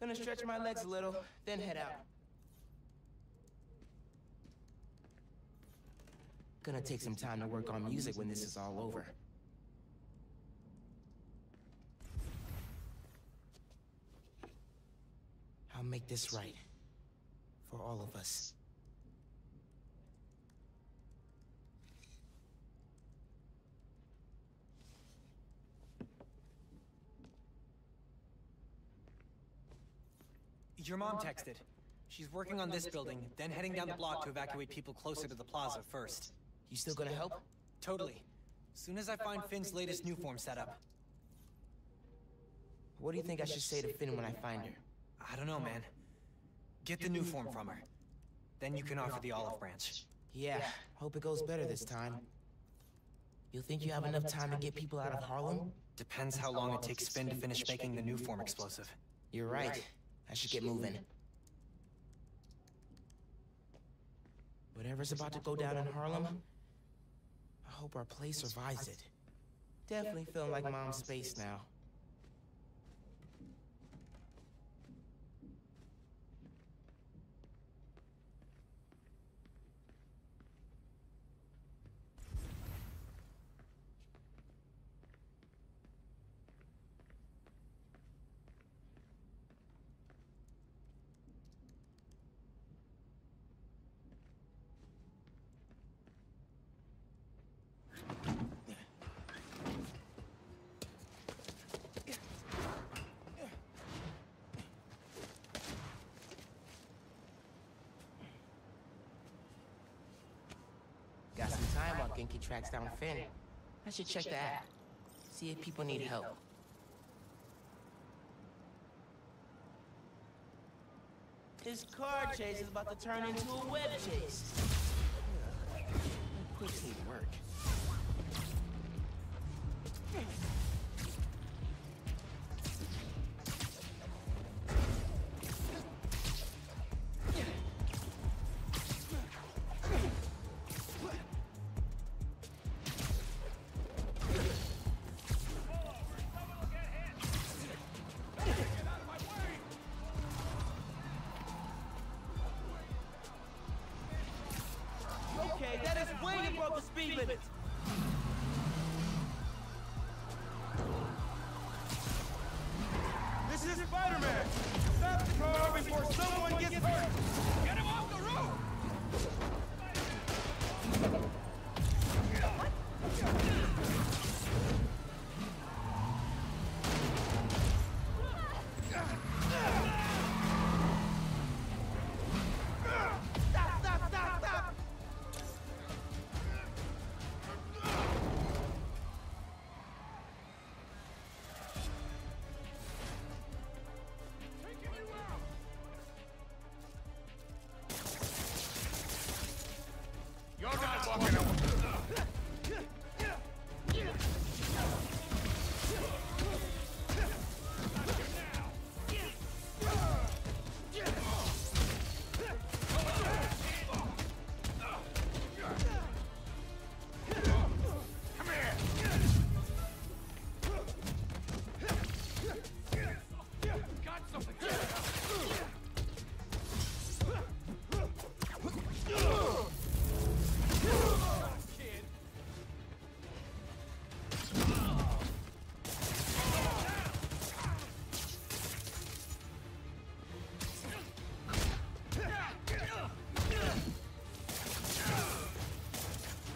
Gonna stretch my legs a little, then head out. Gonna take some time to work on music when this is all over. I'll make this right. For all of us. Your mom texted. She's working on this building, then heading down the block to evacuate people closer to the plaza first. You still gonna help? Totally. Soon as I find Finn's latest new form setup. What do you think I should say to Finn when I find her? I don't know, man. Get the new form from her. Then you can offer the olive branch. Yeah, hope it goes better this time. You think you have enough time to get people out of Harlem? Depends how long it takes Finn to finish making the new form explosive. You're right. I should get moving. Whatever's about to go down in Harlem, I hope our place survives it. Definitely feeling like Mom's space now. Got some time while Genki tracks down Finn. I should check the app. See if people need help. This car chase is about to turn into a web chase. Quicks need work. Okay, that is way above the speed limit. This is Spider-Man. Stop the car before someone gets hurt. Get him off the road. You're not walking over.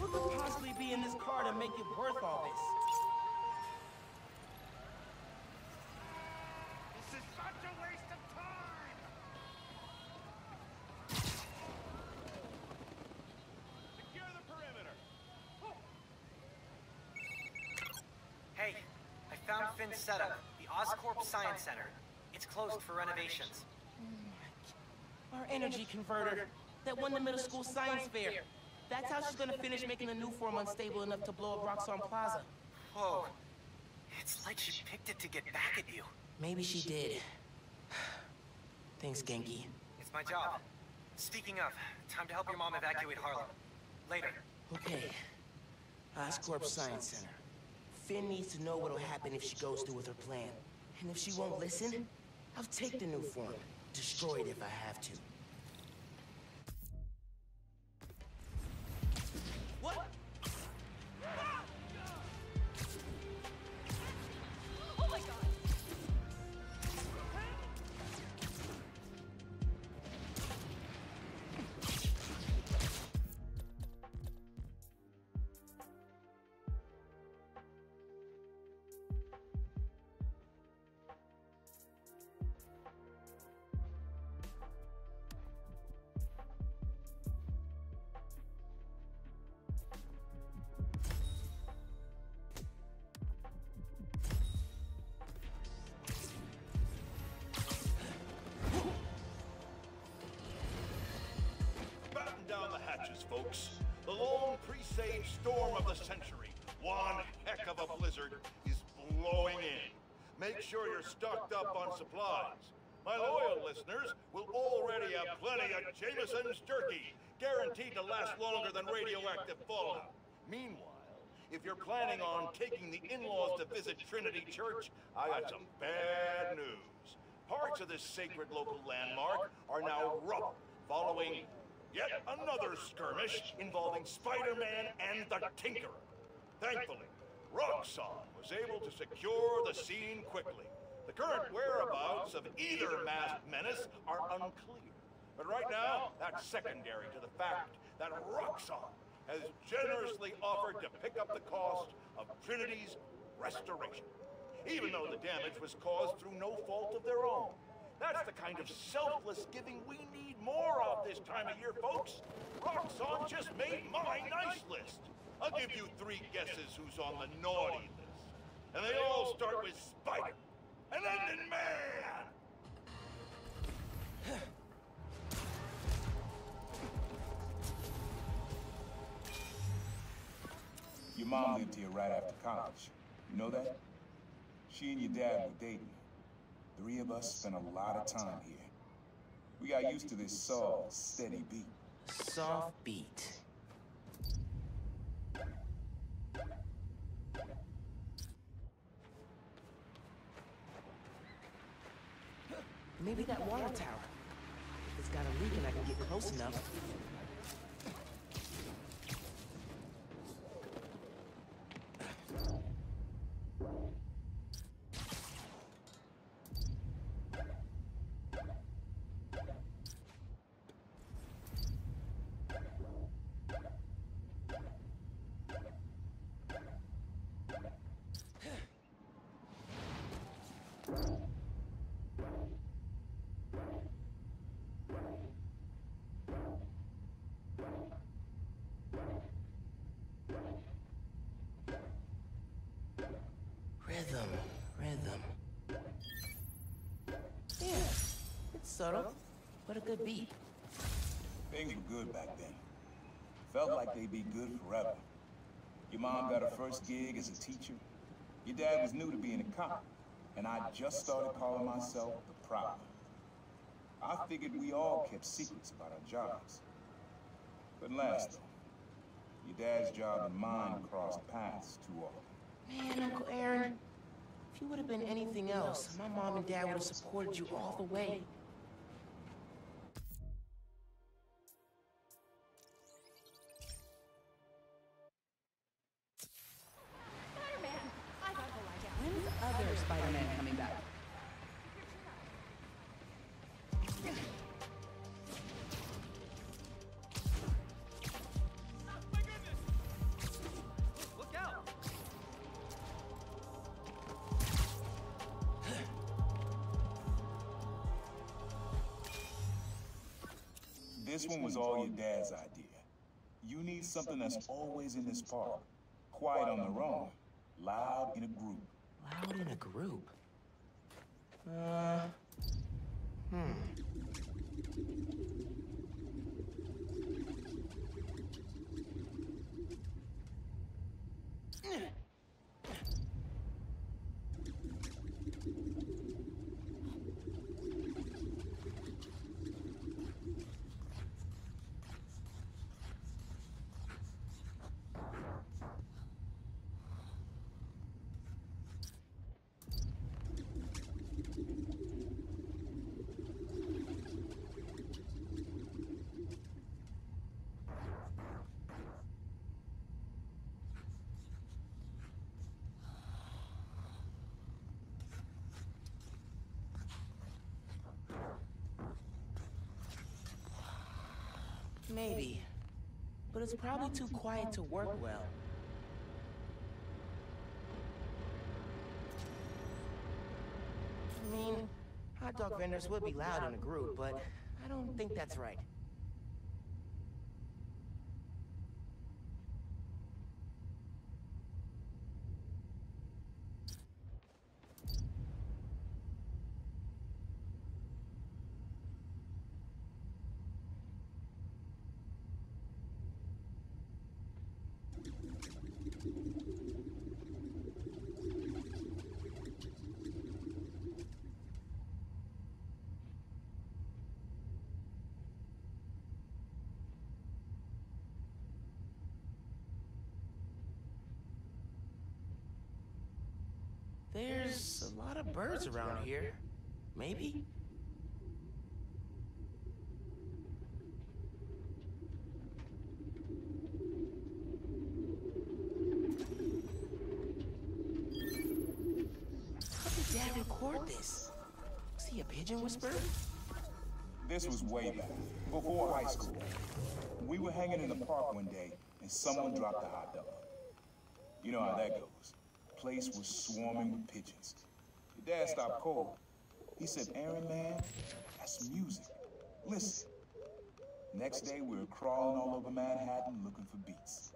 What could possibly be in this car to make it worth all this? This is such a waste of time! Secure the perimeter! Hey, I found Finn's setup, the Oscorp Science Center. It's closed for renovations. Our energy converter that won the middle school science fair. That's how she's gonna finish making the new form unstable enough to blow up Roxxon Plaza. Whoa. It's like she picked it to get back at you. Maybe she did. Thanks, Genki. It's my job. Speaking of, time to help your mom evacuate Harlem. Later. Okay. Oscorp Science Center. Finn needs to know what'll happen if she goes through with her plan. And if she won't listen, I'll take the new form. Destroy it if I have to. What? Oh my god! Folks, the long presaged storm of the century, one heck of a blizzard, is blowing in. Make sure you're stocked up on supplies. My loyal listeners will already have plenty of Jameson's turkey, guaranteed to last longer than radioactive fallout. Meanwhile, if you're planning on taking the in-laws to visit Trinity Church, I got some bad news. Parts of this sacred local landmark are now rubble, following yet another skirmish involving Spider-Man and the Tinkerer. Thankfully, Roxxon was able to secure the scene quickly. The current whereabouts of either masked menace are unclear. But right now, that's secondary to the fact that Roxxon has generously offered to pick up the cost of Trinity's restoration, even though the damage was caused through no fault of their own. That's the kind of selfless giving we need more of this time of year, folks. Roxxon just made my nice list. I'll give you 3 guesses who's on the naughty list. And they all start with Spider, and end in Man! Your mom lived here right after college. You know that? She and your dad were dating. 3 of us spent a lot of time here. We got used to this soft, steady beat. Soft beat. Maybe that water tower. If it's got a leak and I can get close enough. Rhythm. Yeah, it's subtle, but a good beat. Things were good back then. Felt like they'd be good forever. Your mom got her first gig as a teacher. Your dad was new to being a cop, and I just started calling myself the Prowler. I figured we all kept secrets about our jobs. Couldn't last, though. Your dad's job and mine crossed paths too often. Man, Uncle Aaron, if you would have been anything else, my mom and dad would have supported you all the way. Spider-Man! I gotta go lie down. When's the other Spider-Man coming back? This one was all your dad's idea. You need something that's always in this park. Quiet on their own, loud in a group. Loud in a group? Maybe. But it's probably too quiet to work well. I mean, hot dog vendors would be loud in a group, but I don't think that's right. There's a lot of birds around here. Maybe? How did Dad record this? Was he a pigeon whisperer? This was way back, before high school. We were hanging in the park one day, and someone dropped a hot dog. You know how that goes. The place was swarming with pigeons. Your dad stopped cold. He said, "Aaron, man, that's music. Listen." Next day, we were crawling all over Manhattan looking for beats.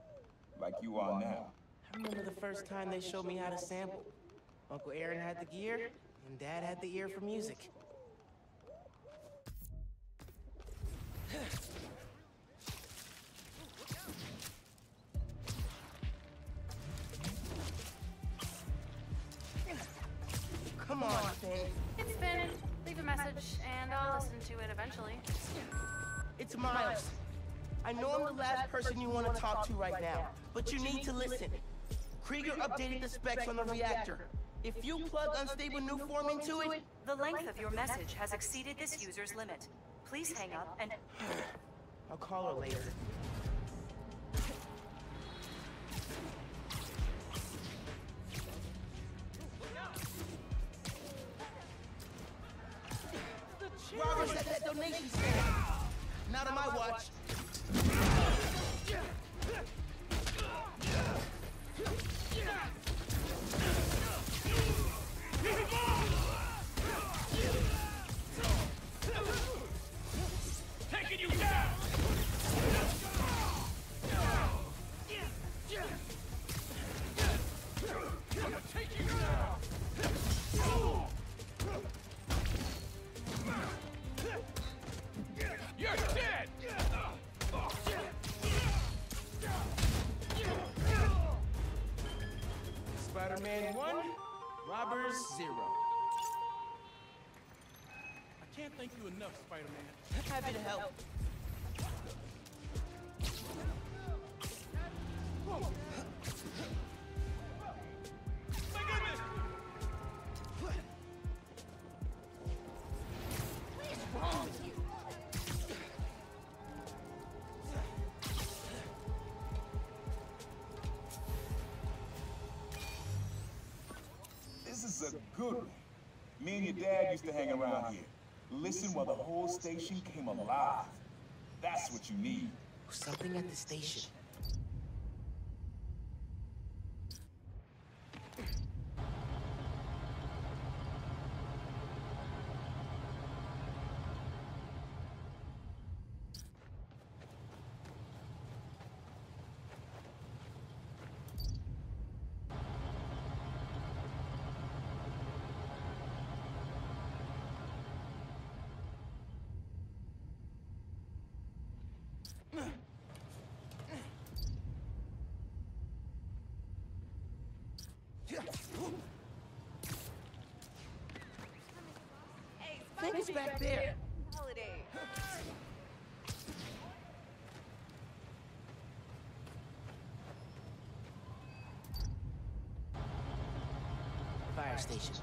Like you are now. I remember the first time they showed me how to sample. Uncle Aaron had the gear, and Dad had the ear for music. Come on, Finn. It's Finn. Leave a message, and I'll listen to it eventually. It's Miles. I know I'm the last person you want to talk to right now, but you need to listen. Krieger updated the specs on the reactor. If you plug unstable new form into it... The length of your message has exceeded this user's limit. Please hang up and... I'll call her later. Robert's at that donation stand. Not on my watch. Taking you down! I'm gonna take you down! You're dead! Spider-Man 1, Robbers 0. I can't thank you enough, Spider-Man. Happy to help. My goodness! What is wrong with you? This is a good one. Me and your dad used to hang around here. Listen while the whole station came alive. That's what you need. Something at the station. I think it's back there. Holiday. Fire station.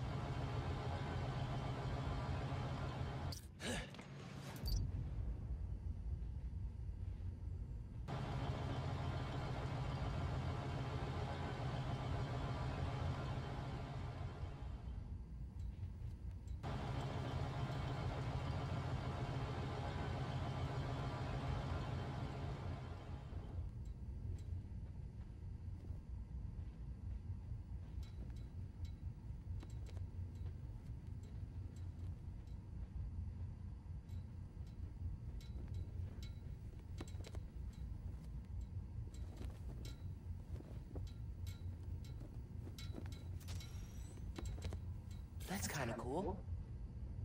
That's kind of cool.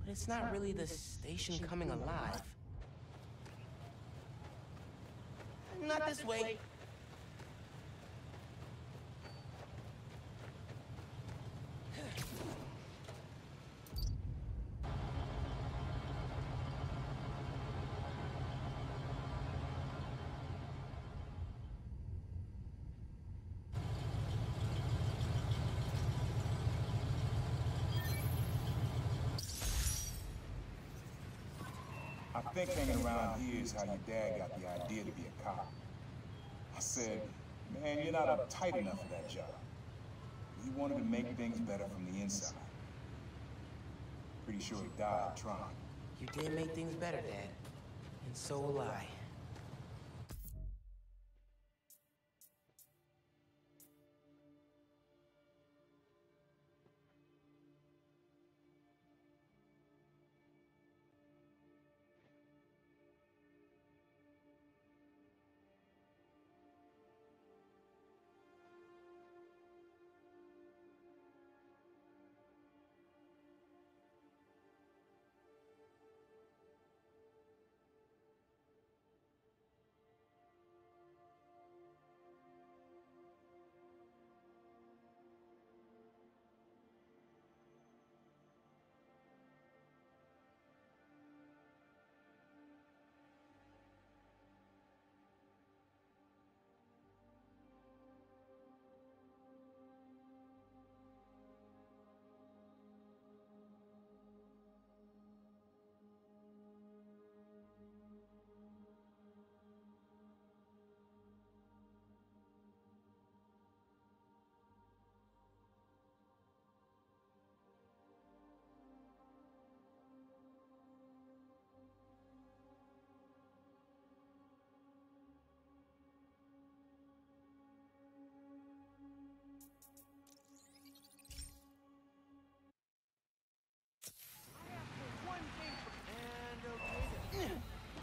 But it's not really the station coming alive. Not this way. I think hanging around here is how your dad got the idea to be a cop. I said, man, you're not uptight enough for that job. He wanted to make things better from the inside. Pretty sure he died trying. You did make things better, Dad. And so will I.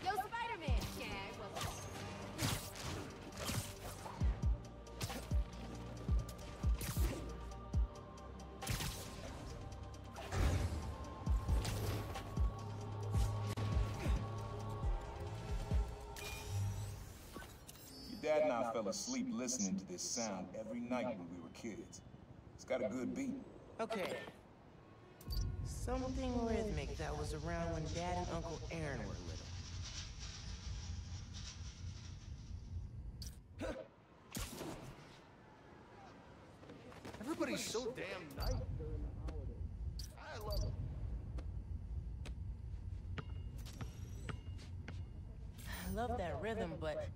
Yo, Spider-Man! Yeah, it was. Your dad and I fell asleep listening to this sound every night when we were kids. It's got a good beat. Okay. Something rhythmic that was around when Dad and Uncle Aaron were little. Everybody's so damn nice during the holidays. I love it. I love that rhythm, but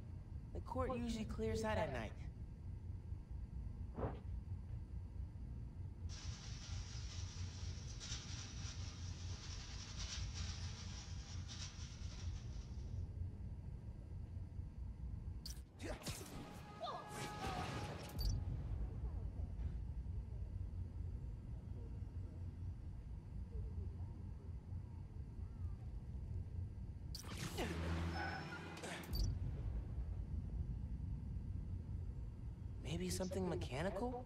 the court usually clears out at night. Maybe something mechanical?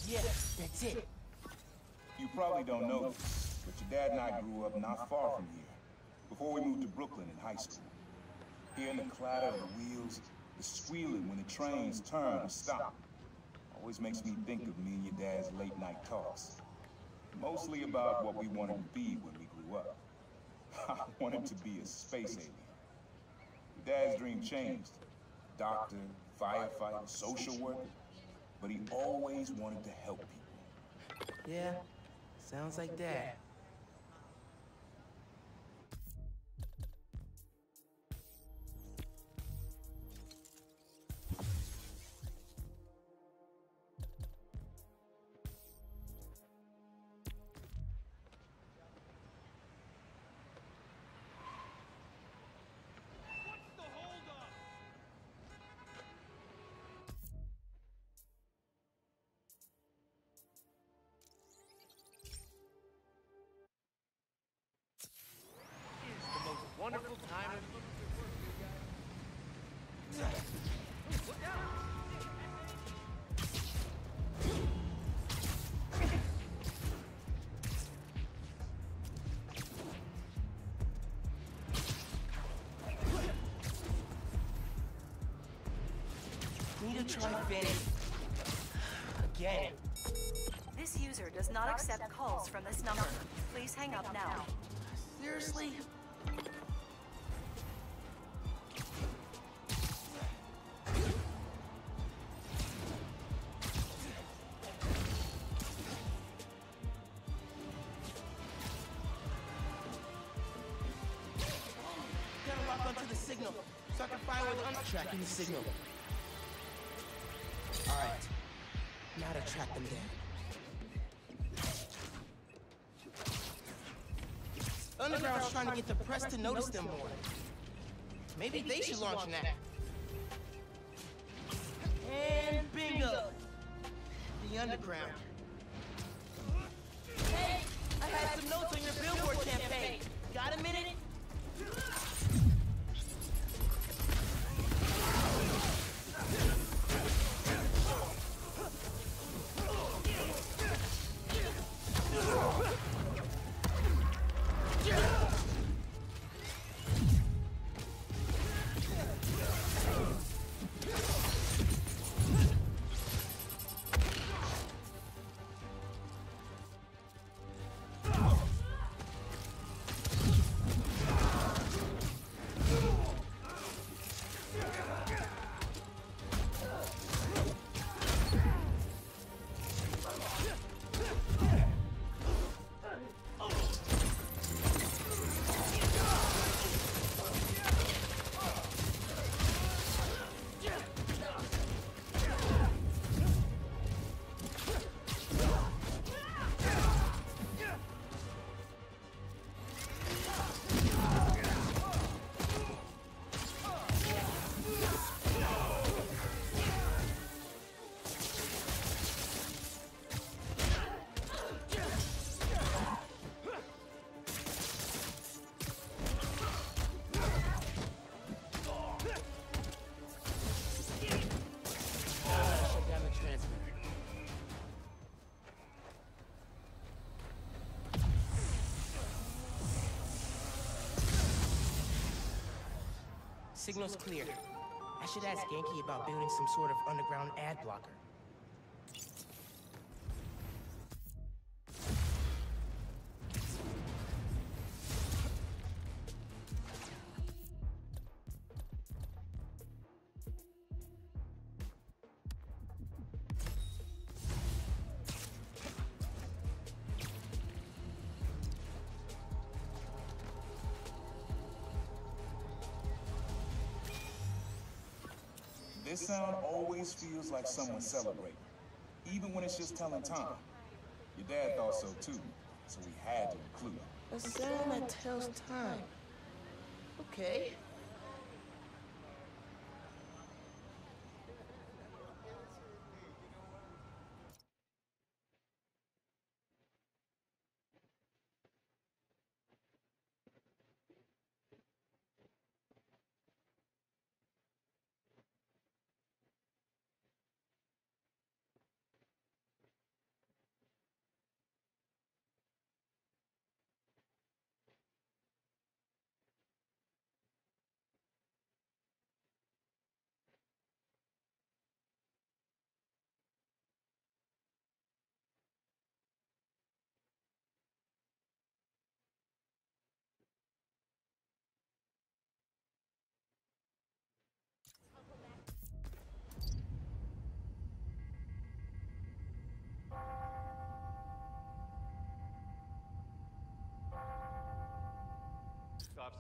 Yes, that's it. You probably don't know this, but your dad and I grew up not far from here, before we moved to Brooklyn in high school. Hearing the clatter of the wheels, the squealing when the trains turn or stop, always makes me think of me and your dad's late night talks. Mostly about what we wanted to be when we grew up. I wanted to be a space alien. Your dad's dream changed. Doctor, firefighter, social worker. But he always wanted to help people. Yeah, sounds like Dad. try Finn. Again. This user does not accept calls from this number. Please hang up now. Seriously? Gotta lock onto the signal so I can find where the tracking the signal. Alright. Now to track them down. Underground's trying to get the press to notice them more. Maybe they should launch an act. And bingo! The Underground. Hey! I had some notes on your billboard campaign. Got a minute? Signal's clear. I should ask Genki about building some sort of underground ad blocker. This sound always feels like someone's celebrating, even when it's just telling time. Your dad thought so too, so we had to include it. A sound that tells time. Okay.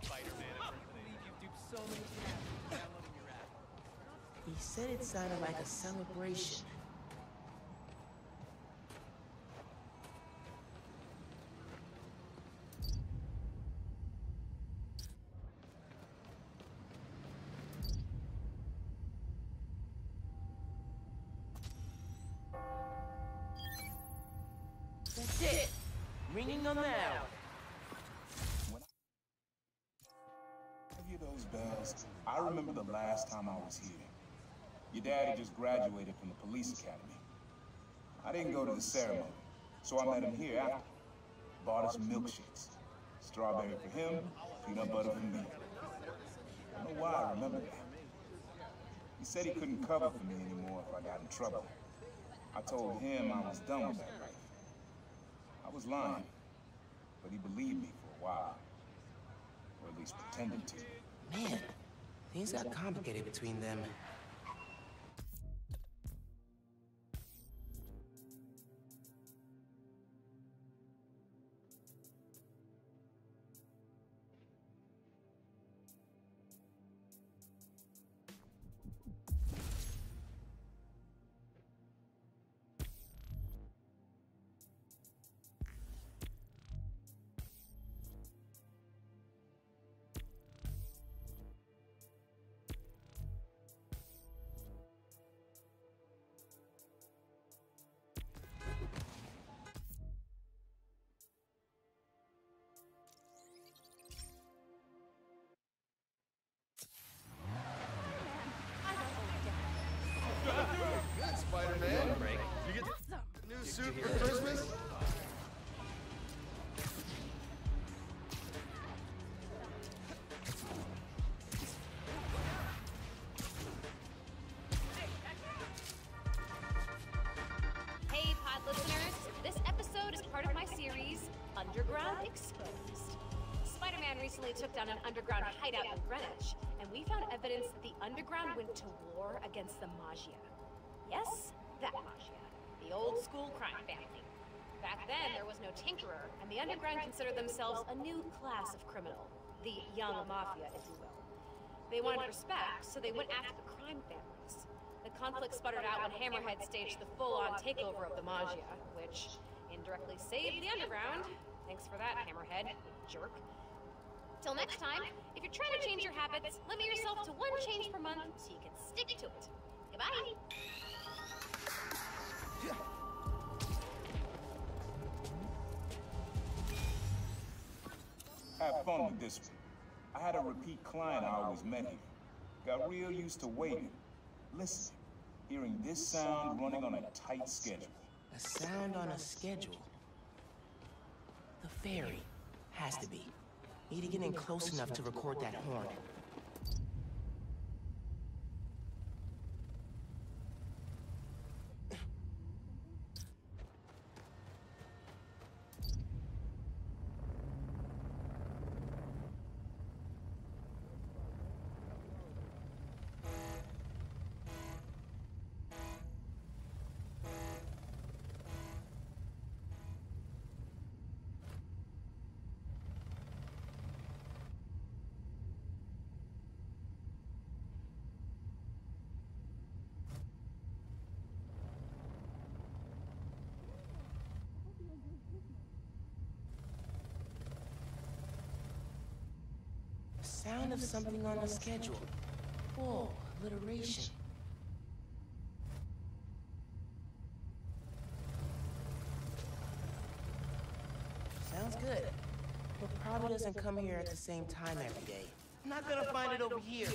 Spider-Man impersonator. You duped so many cats. Downloading your app. He said it sounded like a celebration. That's it. Ringing them out. Those bells. I remember the last time I was here. Your dad had just graduated from the police academy. I didn't go to the ceremony, so I met him here after. Bought us milkshakes. Strawberry for him, peanut butter for me. I don't know why I remember that. He said he couldn't cover for me anymore if I got in trouble. I told him I was done with that life. I was lying, but he believed me for a while. Or at least pretended to. Man, things got complicated between them. Good, Spider-Man. You get a new suit for Christmas? Hey, pod listeners. This episode is part of my series, Underground Exposed. Spider-Man recently took down an underground hideout in Greenwich, and we found evidence that the underground went to war against the Magia. Yes, that Magia. The old school crime family. Back then, there was no tinkerer, and the underground considered themselves a new class of criminal. The young mafia, if you will. They wanted respect, so they went after the crime families. The conflict sputtered out when Hammerhead staged the full-on takeover of the Magia, which indirectly saved the underground. Thanks for that, Hammerhead, you jerk. Till next time, if you're trying to change your habits, limit yourself to 1 change per month so you can stick to it. Goodbye! Have fun with this one. I had a repeat client I always met here. Got real used to waiting, listening, hearing this sound running on a tight schedule. A sound on a schedule? The ferry. Has to be. Need to get in close enough to record that horn. Sound of something on the schedule. Whoa, alliteration. Sounds good. But probably doesn't come here at the same time every day. I'm not gonna find it over here.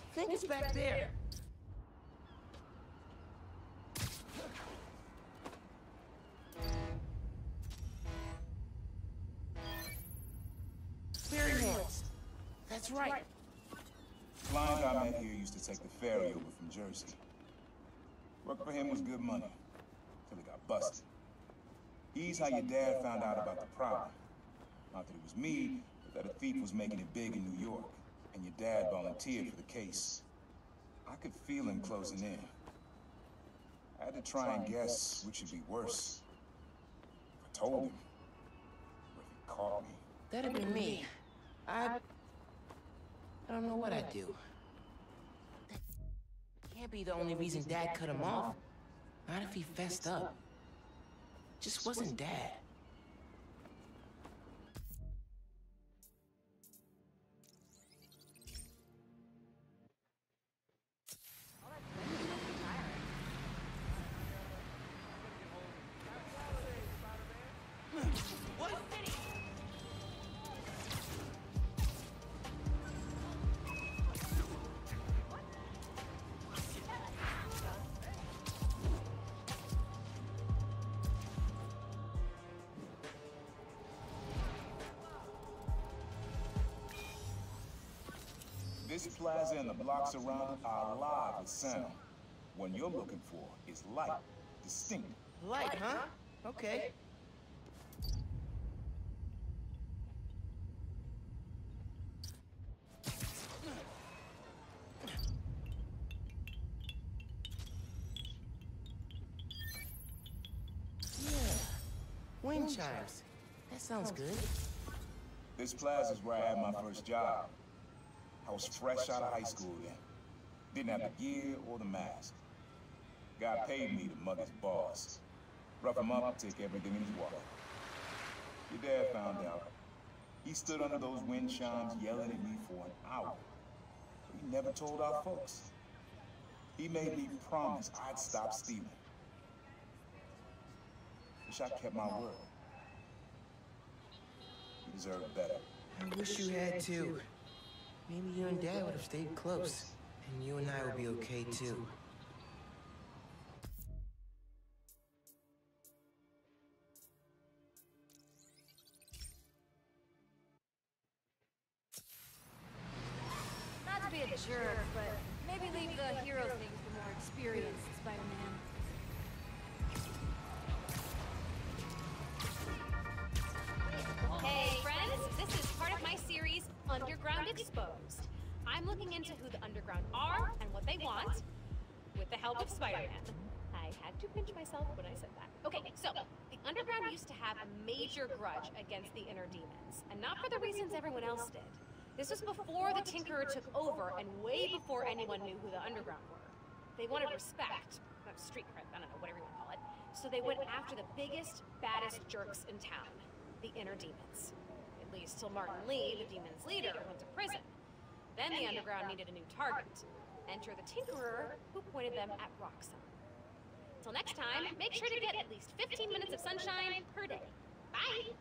I think it's back there. Ferry horns. That's right. Client I met here used to take the ferry over from Jersey. Work for him was good money, till he got busted. He's how your dad found out about the problem. Not that it was me, but that a thief was making it big in New York. And your dad volunteered for the case. I could feel him closing in. I had to try and guess which would be worse. If I told him, or if he caught me. That'd be me. I don't know what I'd do. That can't be the only reason Dad cut him off. Not if he fessed up. Just wasn't Dad. This plaza and the blocks around it are alive with sound. What you're looking for is light, distinct. Light, huh? Okay. Yeah. Wind chimes. That sounds good. This plaza is where I had my first job. I was fresh out of high school then. Didn't have the gear or the mask. Guy paid me to mug his boss. Rough him up, take everything in his wallet. Your dad found out. He stood under those wind chimes yelling at me for an hour. He never told our folks. He made me promise I'd stop stealing. Wish I kept my word. You deserve better. I wish you had too. Maybe you and Dad would have stayed close. And you and I would be okay too. Not to be a jerk, but maybe leave the hero thing for more experienced Spider-Man. Hey, friends, this is part of my series, Underground Exposed. I'm looking into who the Underground are and what they want, with the help of Spider-Man. I had to pinch myself when I said that. Okay, so, the Underground used to have a major grudge against the Inner Demons, and not for the reasons everyone else did. This was before the Tinkerer took over, and way before anyone knew who the Underground were. They wanted respect, street cred, I don't know, whatever you want to call it. So they went after the biggest, baddest jerks in town, the Inner Demons. At least till Martin Lee, the Demons' leader, went to prison. Then the Underground needed a new target. Enter the Tinkerer, who pointed them at Roxxon. Till next time, make sure to get at least 15 minutes of sunshine per day. Bye!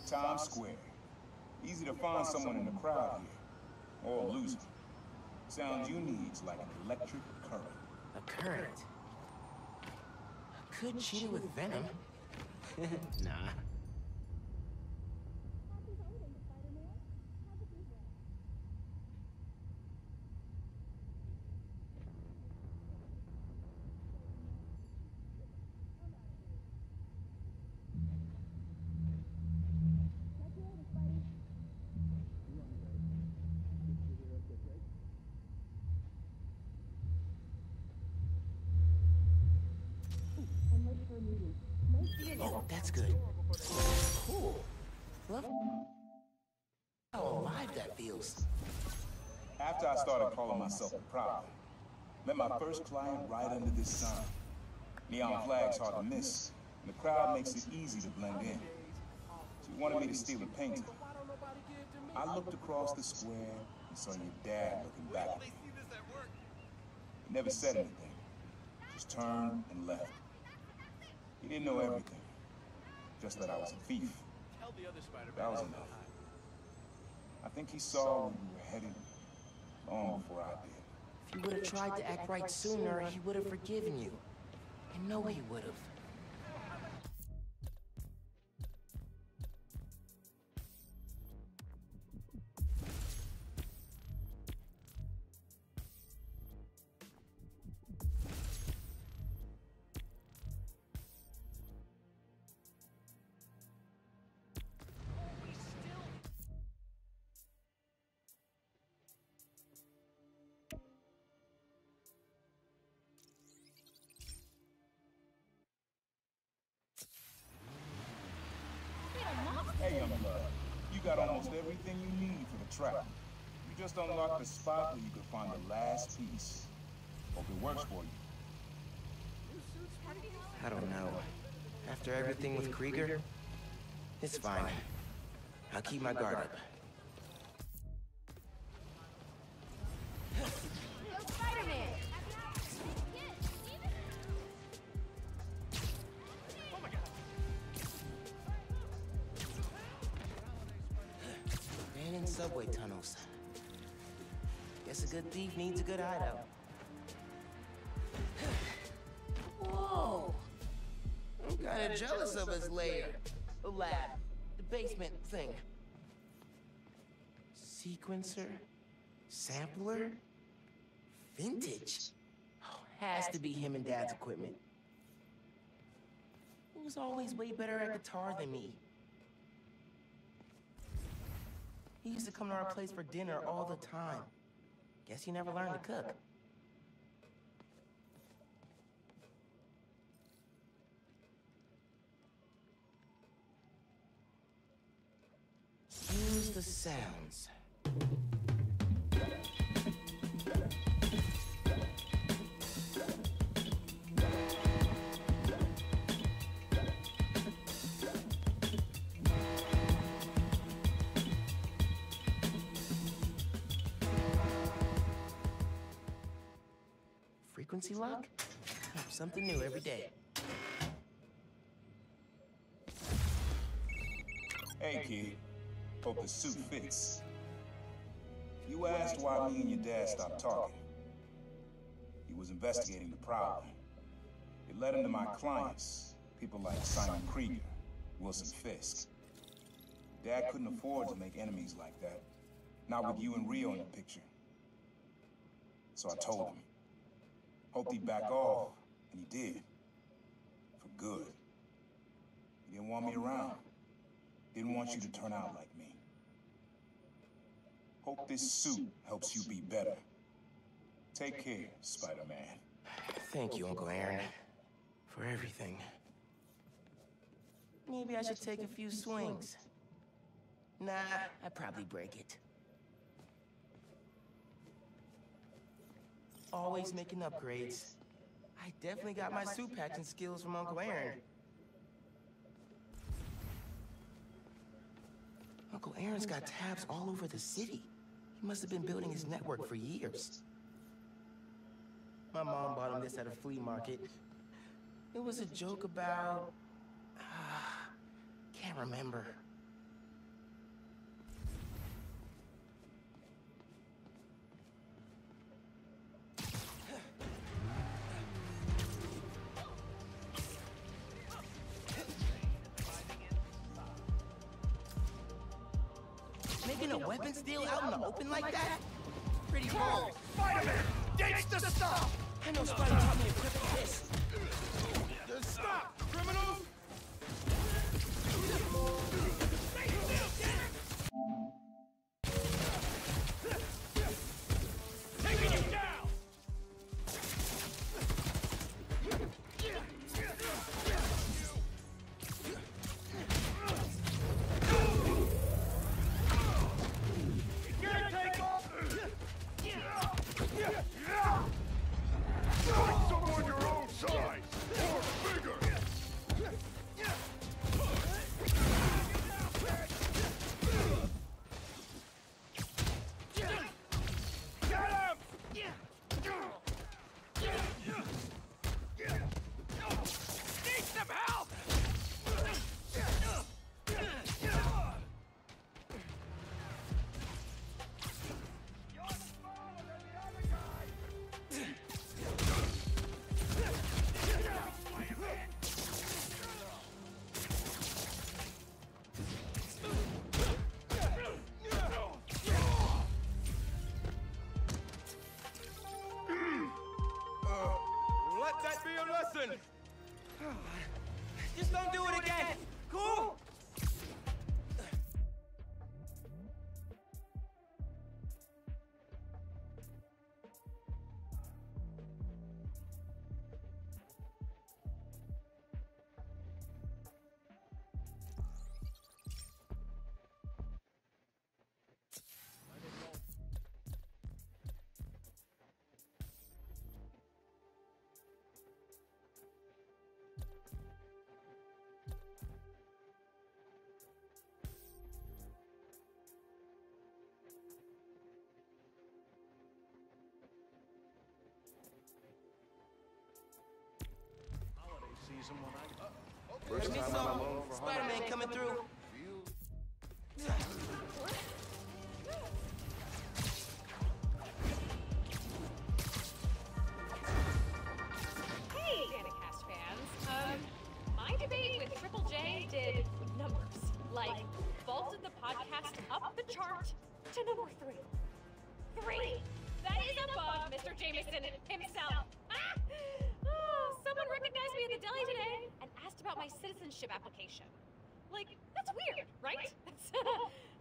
Times Square. Easy to find someone in the crowd here. Or lose them. Sounds you need's like an electric current. A current? A good cheetah with venom? Nah. Oh, that's good. Cool. Love how alive that feels. After I started calling myself a problem, met my first client right under this sign. Neon flag's hard to miss, and the crowd makes it easy to blend in. She wanted me to steal a painting. I looked across the square and saw your dad looking back at me. He never said anything, just turned and left. He didn't know everything, just that I was a thief. That was enough. I think he saw where we were headed long before I did. If you would have tried to act right sooner, he would have forgiven you. I know he would have. Hey, young blood, you got almost everything you need for the trap. You just unlocked the spot where you could find the last piece. Hope it works for you. I don't know. After everything with Krieger, it's fine. I'll keep my guard up. Spider-Man! Abandoned subway tunnels. Guess a good thief needs a good hideout. Whoa! kinda jealous of his lair. The lab. The basement thing. Sequencer? Sampler? Vintage? Oh, has to be him and Dad's equipment. He was always way better at guitar than me. He used to come to our place for dinner all the time. Guess he never learned to cook. Use the sounds. Frequency lock? Something new every day. Hey, kid. Hope the suit fits. You asked why me and your dad stopped talking. He was investigating the problem. It led him to my clients, people like Simon Krieger, Wilson Fisk. Dad couldn't afford to make enemies like that. Not with you and Rio in the picture. So I told him. Hoped he'd back off, and he did. For good. He didn't want me around. Didn't want you to turn out like me. Hope this suit helps you be better. Take care, Spider-Man. Thank you, Uncle Aaron, for everything. Maybe I should take a few swings. Nah, I'd probably break it. Always making upgrades. I definitely got my suit patching skills from Uncle Aaron. Uncle Aaron's got tabs all over the city. He must have been building his network for years. My mom bought him this at a flea market. It was a joke about... can't remember. Making a weapons deal out in the open like that? Pretty bold. Spider-Man! Ditch the stuff! I know Spider taught me to grip this. Stop, criminals! Taking you down! Find someone your own size, or bigger! Need some help! Let that be a lesson! Just don't do it again! Cool? First time I'm alone for Spider-Man coming through. Hey, Danicast fans. My debate Question number 3. 3! That is above Mr. Jameson himself. Ah! Oh, someone recognized me at the deli today and asked about my citizenship application. Like, that's weird, right?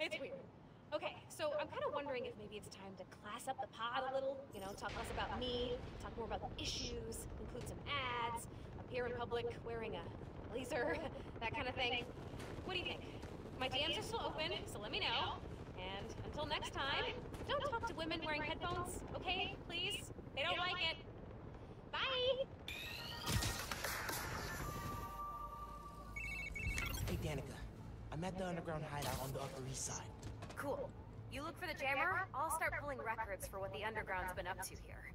It's weird. Okay, so I'm kind of wondering if maybe it's time to class up the pod a little. You know, talk less about me, talk more about the issues, include some ads, appear in public wearing a blazer, that kind of thing. What do you think? My DMs are still open, so let me know. And until next time, don't talk to women wearing headphones, okay? Please? They don't like it. Bye! Hey, Danica. I'm at the underground hideout on the Upper East Side. Cool. You look for the jammer, I'll start pulling records for what the underground's been up to here.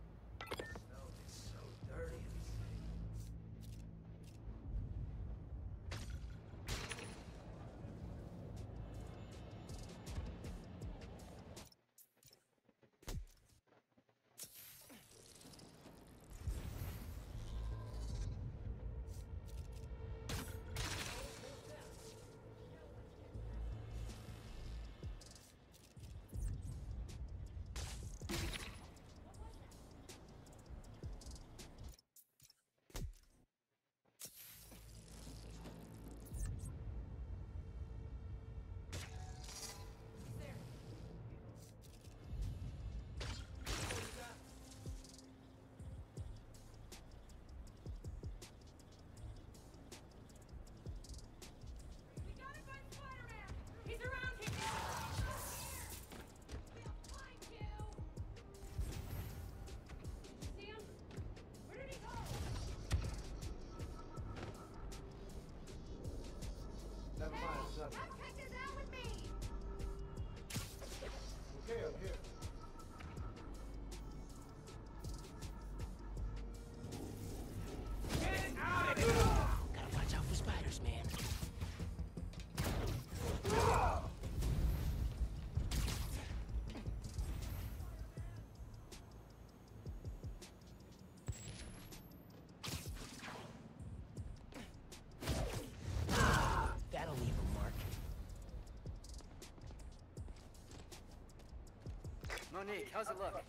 Monique, how's it look?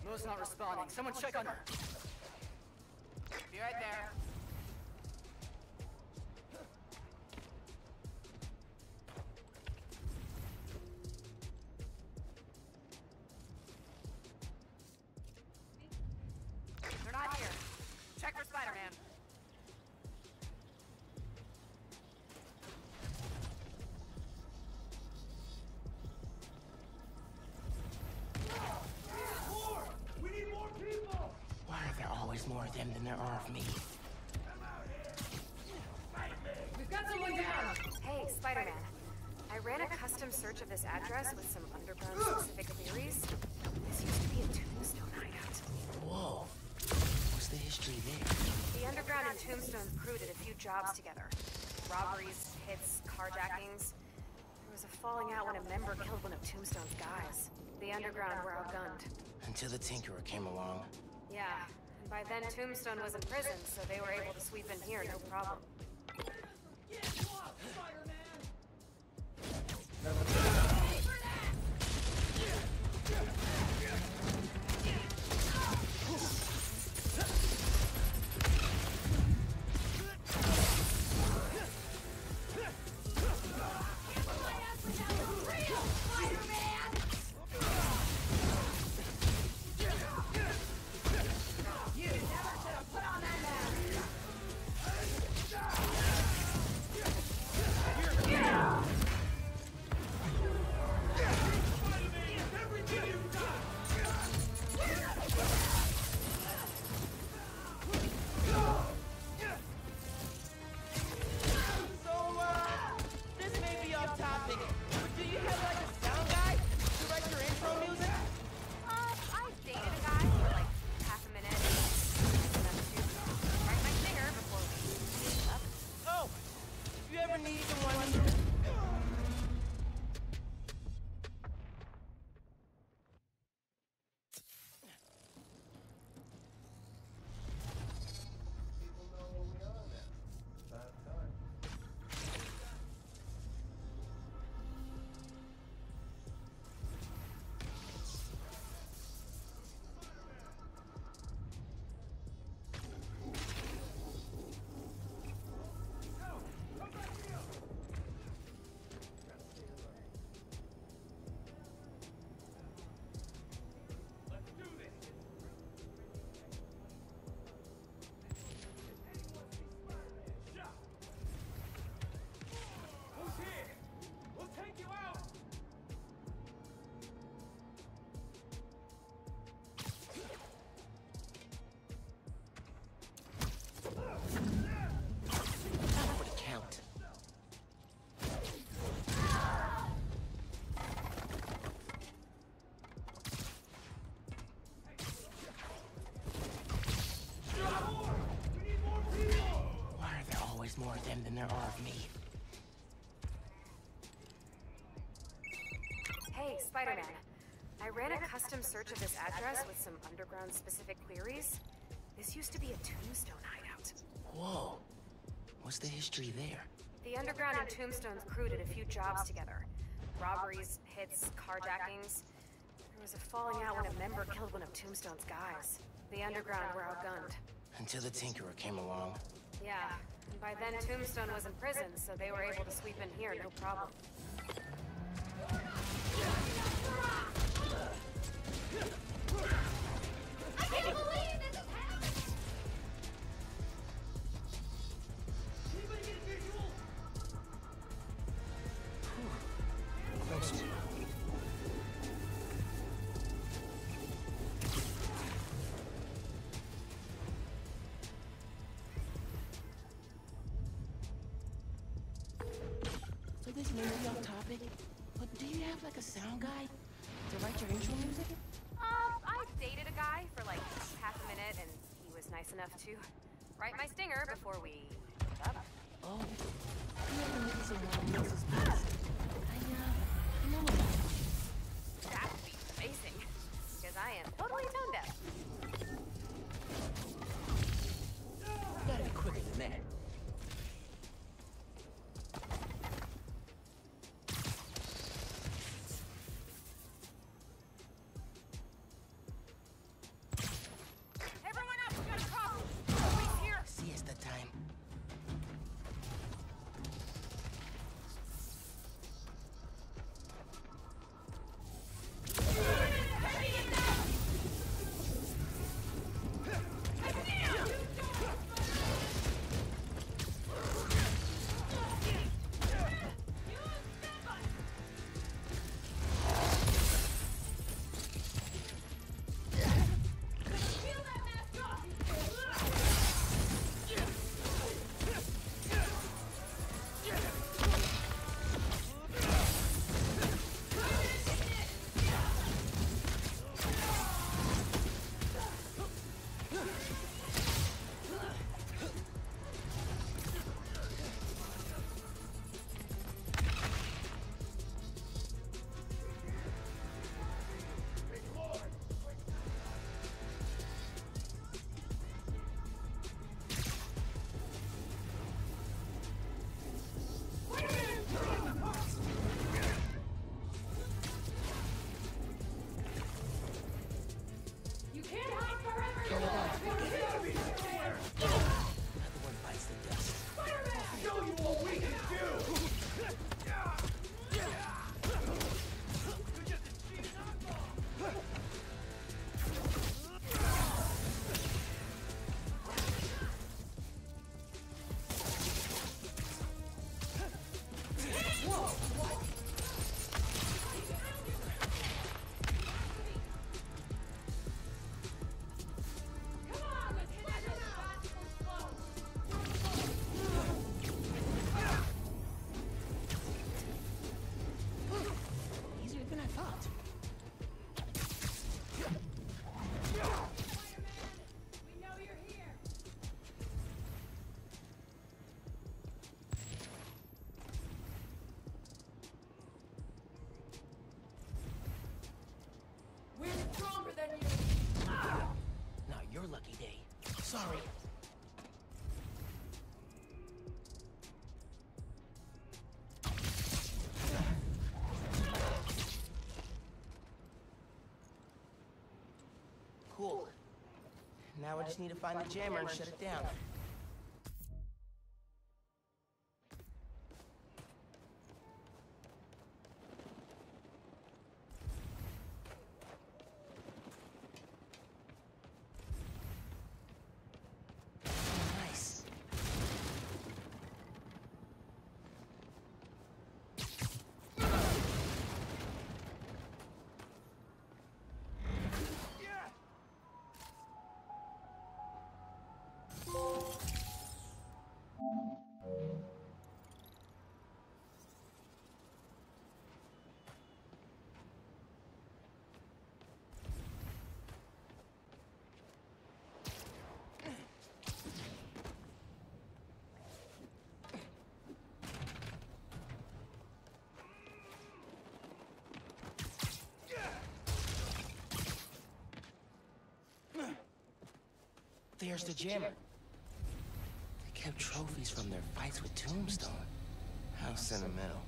Mo's not responding. Someone check on her. Be right there. They're not here. Check for Spider-Man. More of them than there are of me. We've got someone down! Hey, Spider-Man. I ran a custom search of this address with some underground-specific theories. This used to be a Tombstone hideout. Whoa. What's the history there? The underground and Tombstone's crew did a few jobs together. Robberies, hits, carjackings. There was a falling out when a member killed one of Tombstone's guys. The underground were outgunned. Until the Tinkerer came along. Yeah. By then, Tombstone was in prison, so they were able to sweep in here, no problem. You never should have put on that mask! of them than there are of me. Hey, Spider-Man. I ran a custom search of this address with some underground-specific queries. This used to be a Tombstone hideout. Whoa. What's the history there? The Underground and Tombstone's crew did a few jobs together. Robberies, hits, carjackings. There was a falling out when a member killed one of Tombstone's guys. The Underground were outgunned. Until the Tinkerer came along. Yeah, and by then Tombstone was in prison, so they were able to sweep in here, no problem. I can't believe this is happening! Anybody get a visual? Close. So this may be off topic, but do you have like a sound guy to write your intro music? I dated a guy for like half a minute, and he was nice enough to write my stinger before we hooked up. Oh, you ever need someone else's place? I know about it. That would be amazing, because I am totally tone deaf. You gotta be quicker than that. Everyone up, we got a problem. Nobody's here. Siesta time. You can't hide forever! Another one bites the dust. Show you what we can do! Easier than I thought. We know you're here! We're stronger than you! Not your lucky day. Sorry. Cool. Now I just need to find the jammer and shut it down. Nice. there's the jammer. They kept trophies from their fights with Tombstone. How sentimental.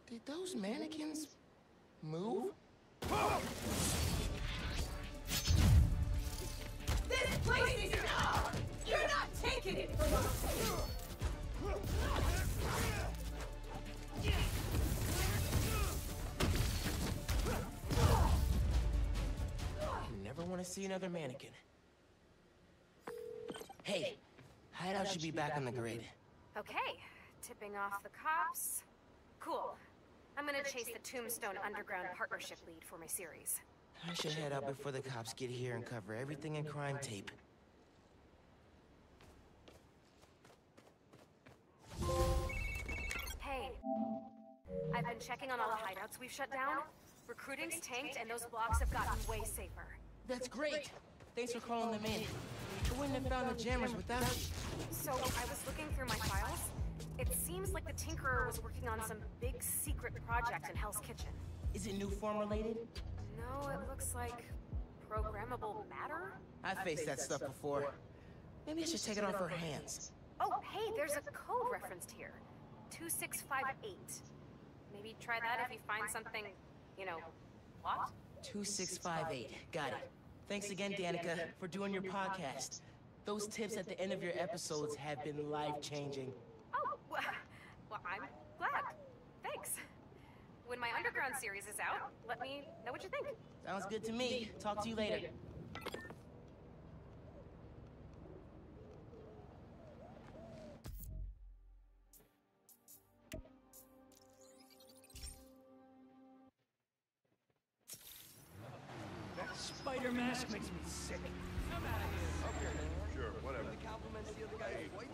Did those mannequins move? This place is yours! You're not taking it from us! Never want to see another mannequin. Hey, Hideout should be back on the grid. Okay, tipping off the cops. Cool. I'm gonna chase the Tombstone Underground Partnership lead for my series. I should head out before the cops get here and cover everything in crime tape. Hey, I've been checking on all the hideouts we've shut down. Recruiting's tanked and those blocks have gotten way safer. That's great. Thanks for calling them in. I wouldn't have found the jammers without you. So, I was looking through my files. It seems like the Tinkerer was working on some big secret project in Hell's Kitchen. Is it new form related? No, it looks like programmable matter? I've faced that stuff before. Maybe I should take it off her hands. Oh, hey, there's a code referenced here. 2658. Maybe try that if you find something, you know, what? 2658. Got it. Thanks again, Danica, for doing your podcast. Those tips at the end of your episodes have been life-changing. Oh, well, I'm glad. Thanks. When my Underground series is out, let me know what you think. Sounds good to me. Talk to you later. That spider mask makes me sick. I'm out of here. Okay, Sure, whatever. the compliments the other guy's white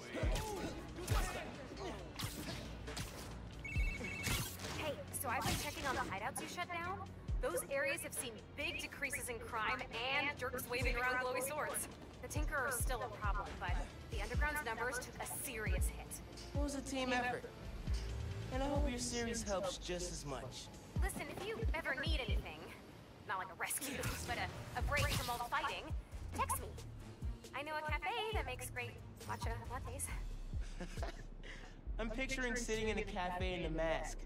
Hey, so I've been checking on the hideouts you shut down. Those areas have seen big decreases in crime and jerks waving around glowy swords. The Tinkerer is still a problem, but the Underground's numbers took a serious hit. It was a team effort. And I hope your series helps just as much. Listen, if you ever need anything, not like a rescue, but a break from all the fighting, text me. I know a cafe that makes great matcha lattes. I'm picturing sitting in a cafe in a mask.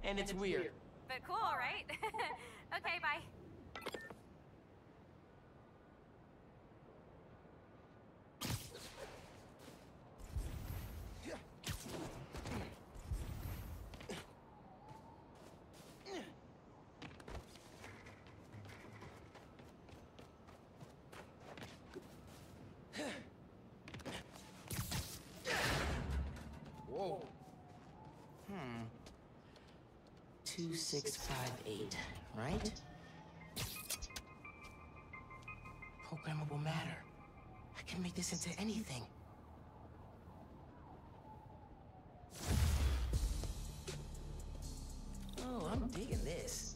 And it's weird. But cool, right? Okay, bye. Whoa. 2658, right? Programmable matter. I can make this into anything. Oh, I'm digging this.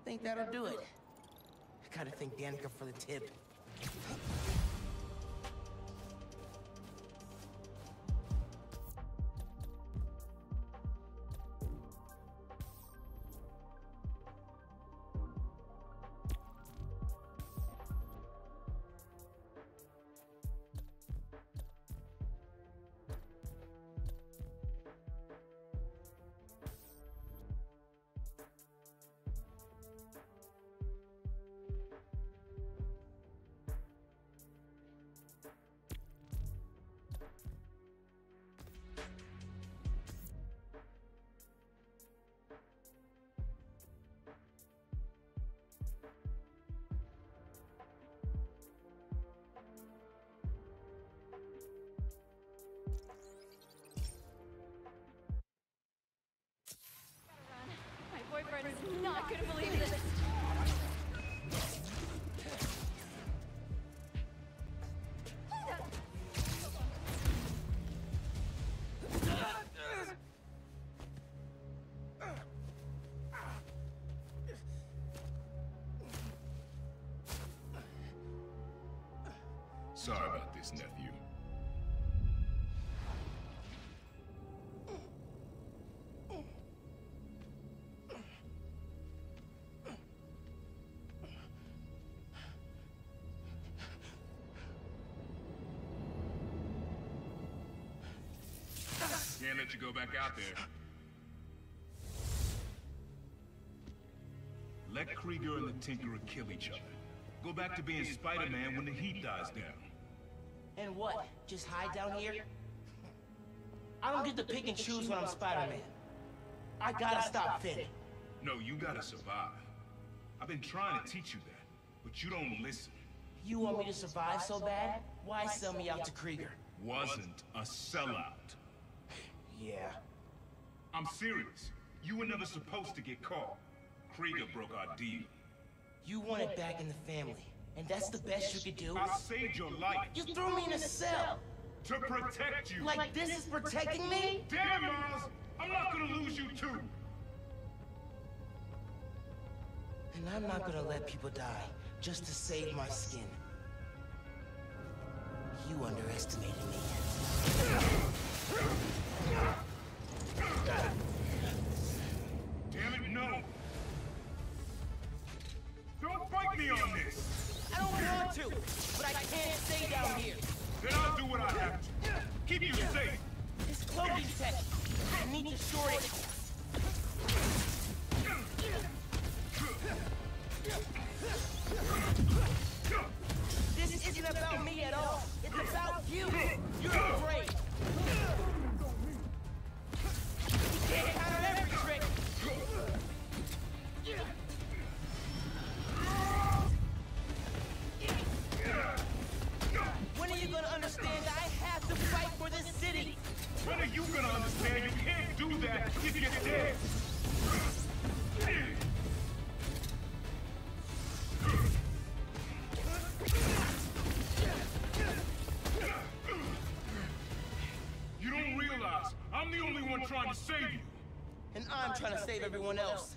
Think that'll do it. I gotta thank Danica for the tip. sorry about this, nephew. Can't let you go back out there. Let Krieger and the Tinkerer kill each other. Go back to being Spider-Man when the heat dies down. And what? Just hide down here? I don't get to pick and choose when I'm Spider-Man. I gotta stop Finn. No, you gotta survive. I've been trying to teach you that, but you don't listen. You want me to survive so bad? Why sell me out to Krieger? Wasn't a sellout. Yeah. I'm serious. You were never supposed to get caught. Krieger broke our deal. You want it back in the family, and that's the best you could do? I saved your life. You threw me in a cell! To protect you! Like this is protecting me? Damn, Miles! I'm not gonna lose you too! And I'm not gonna let people die just to save my skin. You underestimated me. Damn it, no! Don't fight me on this! I don't want to, but I can't stay down here. Then I'll do what I have to. Keep you safe. This cloaking tech, I need to short it. This isn't about me at all. It's about you. You're afraid. You can't counter every trick. When are you gonna understand that I have to fight for this city? When are you gonna understand you can't do that if you're dead? You don't realize I'm the only one trying to save you. And I'm trying to save everyone else.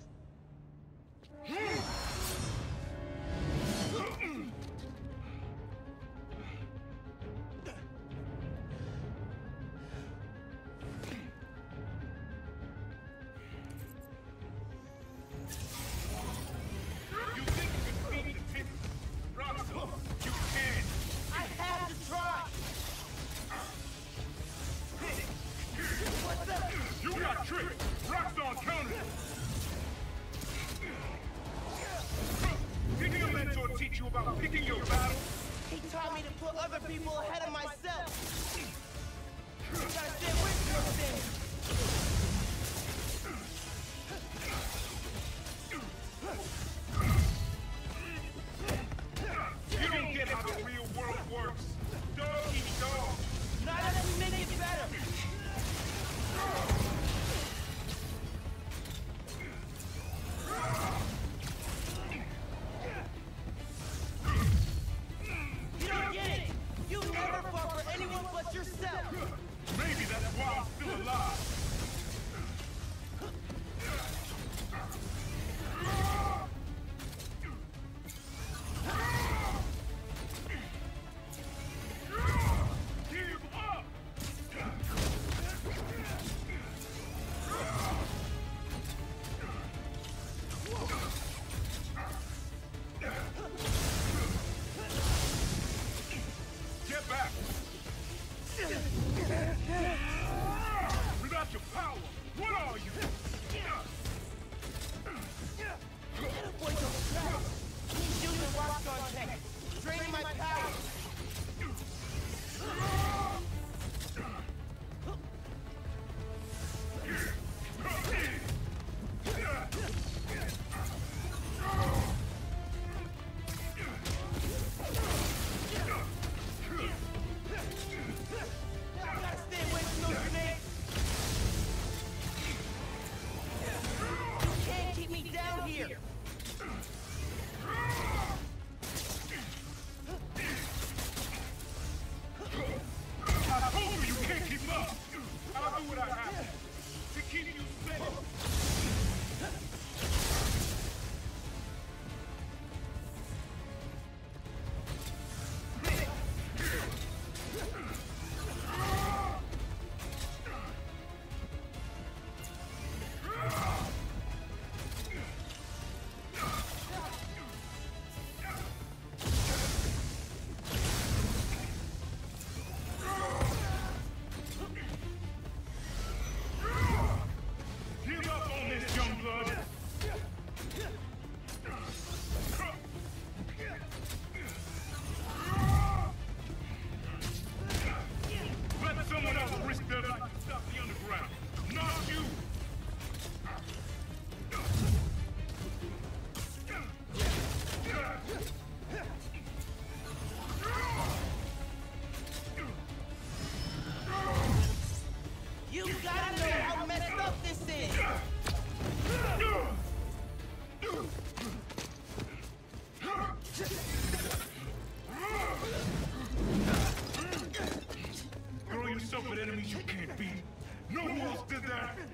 Spider-Man!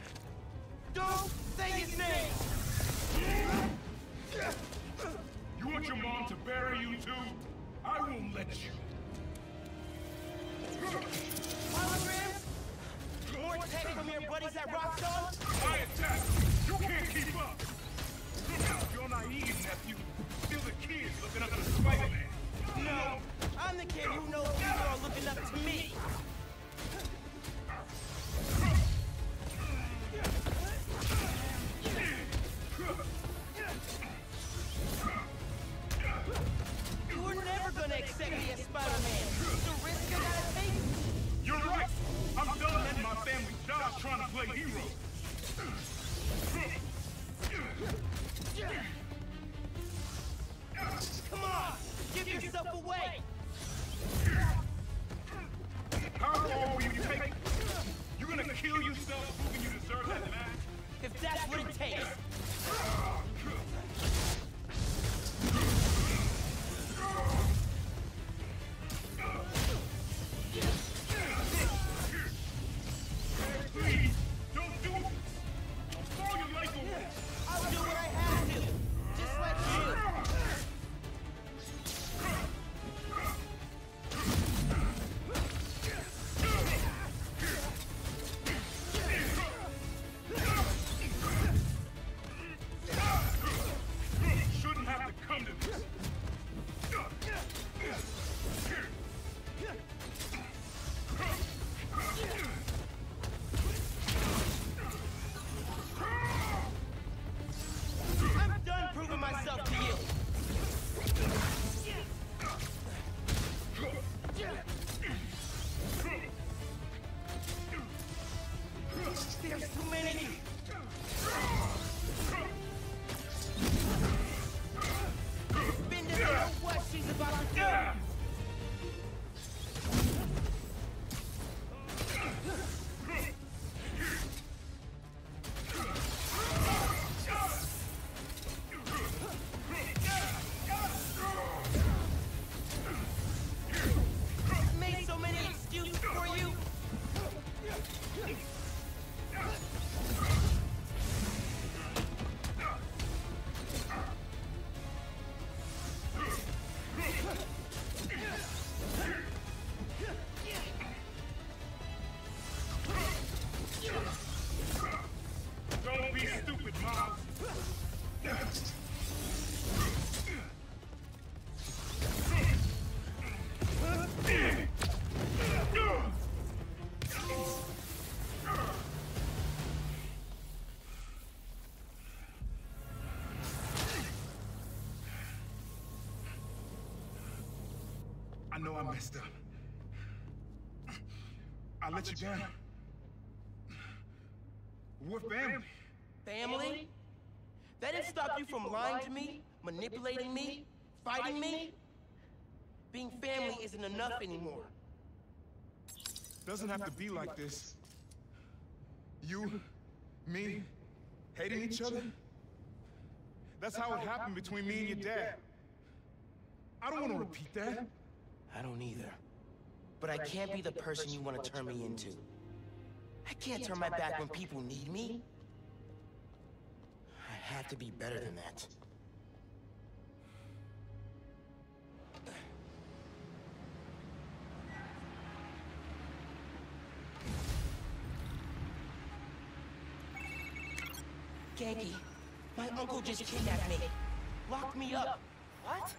Don't say his name! You want your mom to bury you too? I won't let you. Holograms? More tech from your buddies at Rockstone? I attack! You can't keep up! You're naive, nephew. Still the kids looking up to Spider-Man. No, I'm the kid who knows people are looking up to me. You were never gonna accept me as Spider-Man. The risk I gotta take. You're right! I'm done letting my family die trying to play hero. Come on, give yourself away. How far will you take? You gonna kill yourself proving you deserve that match? If that's what it takes. Please, don't do it! I'll throw your life away! I'll do what I have to, just like you. Shouldn't have to come to this. I'm done proving myself to you. There's too many. Been to know what she's about to do. Made so many excuses for you. Don't be stupid, Miles. I know I messed up. I let you down. We're family. Family? That didn't stop you from lying to me, manipulating me, fighting me? Being family isn't enough anymore. Doesn't have to be like this. You, me, hating each other? That's how it happened between me and your dad. I don't want to repeat that. I don't either. But I can't be the person you want to turn me into. I can't turn my back when people need me. I have to be better than that. Genki, my uncle just kidnapped me. Locked me up. What?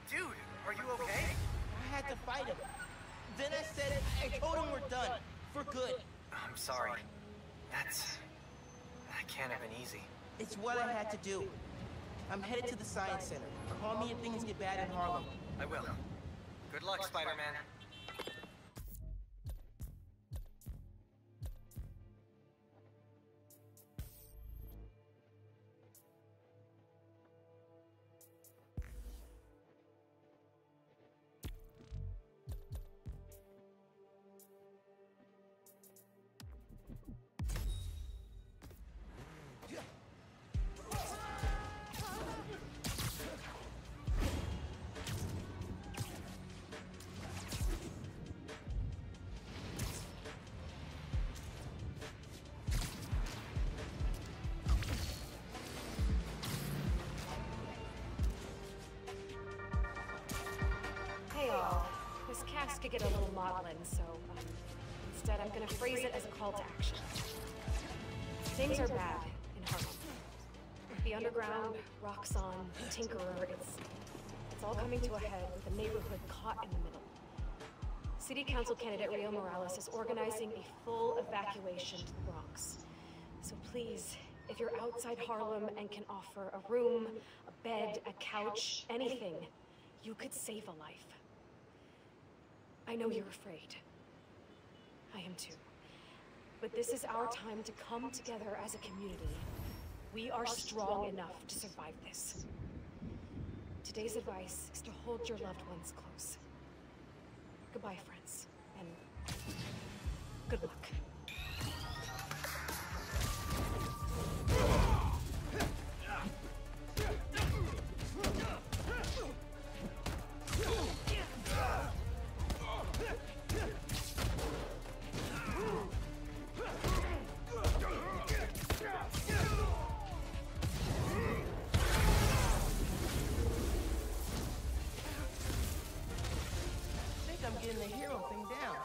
Dude, are you okay? I had to fight him. Then I said, I told him we're done. For good. I'm sorry. That can't have been easy. It's what I had to do. I'm headed to the Science Center. Call me if things get bad in Harlem. I will. Good luck, Spider-Man. could get a little maudlin, so instead I'm gonna phrase it as a call to action. Things are bad in Harlem. The underground, Roxxon, Tinkerer, it's all coming to a head with the neighborhood caught in the middle. City Council candidate Rio Morales is organizing a full evacuation to the Bronx. So please, if you're outside Harlem and can offer a room, a bed, a couch, anything, you could save a life. I know you're afraid. I am too. But this is our time to come together as a community. We are strong enough to survive this. Today's advice is to hold your loved ones close. Goodbye, friends, and good luck. I'm getting the hero thing down.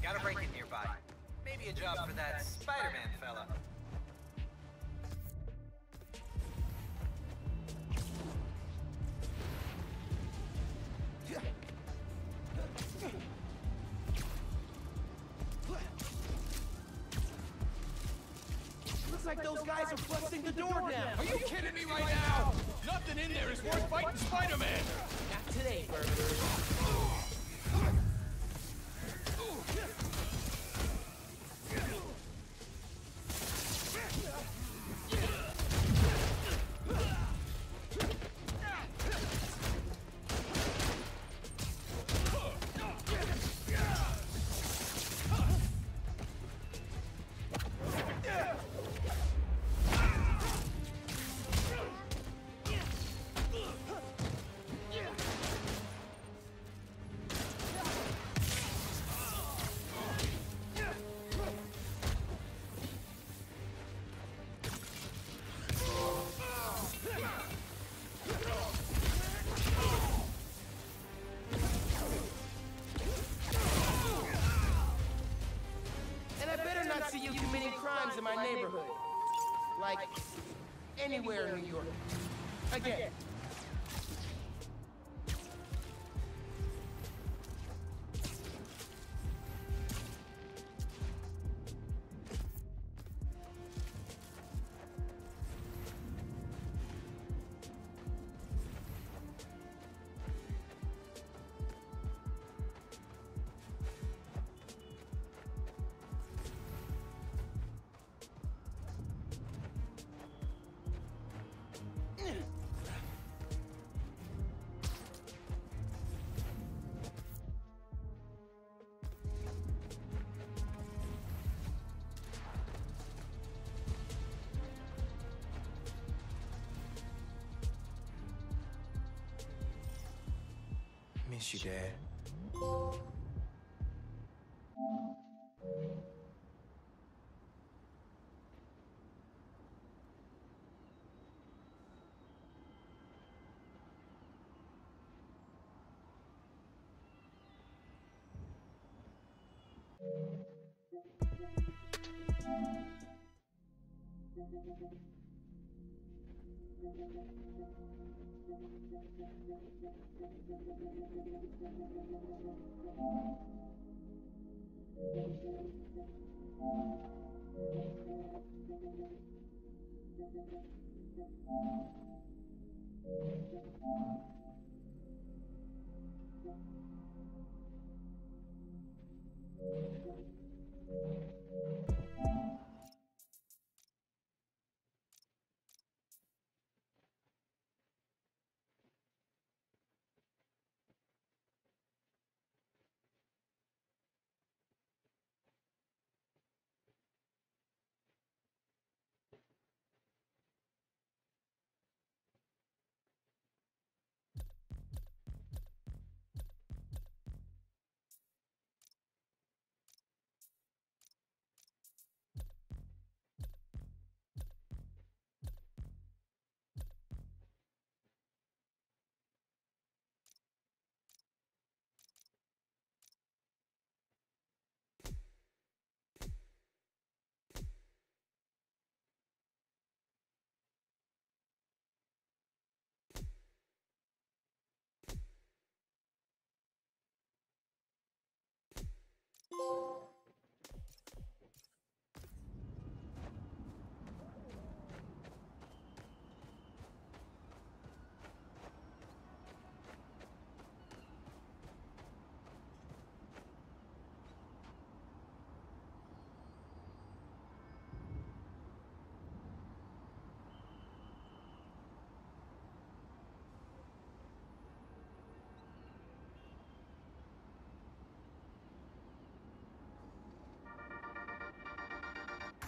Got a break-in nearby. Maybe a job for that Spider-Man fella. Looks like those guys are busting the door down. Are you kidding me right now? Nothing in there is worth fighting Spider-Man! Not today, burglars. neighborhood. Like, anywhere in New York. Again. Miss you, Dad.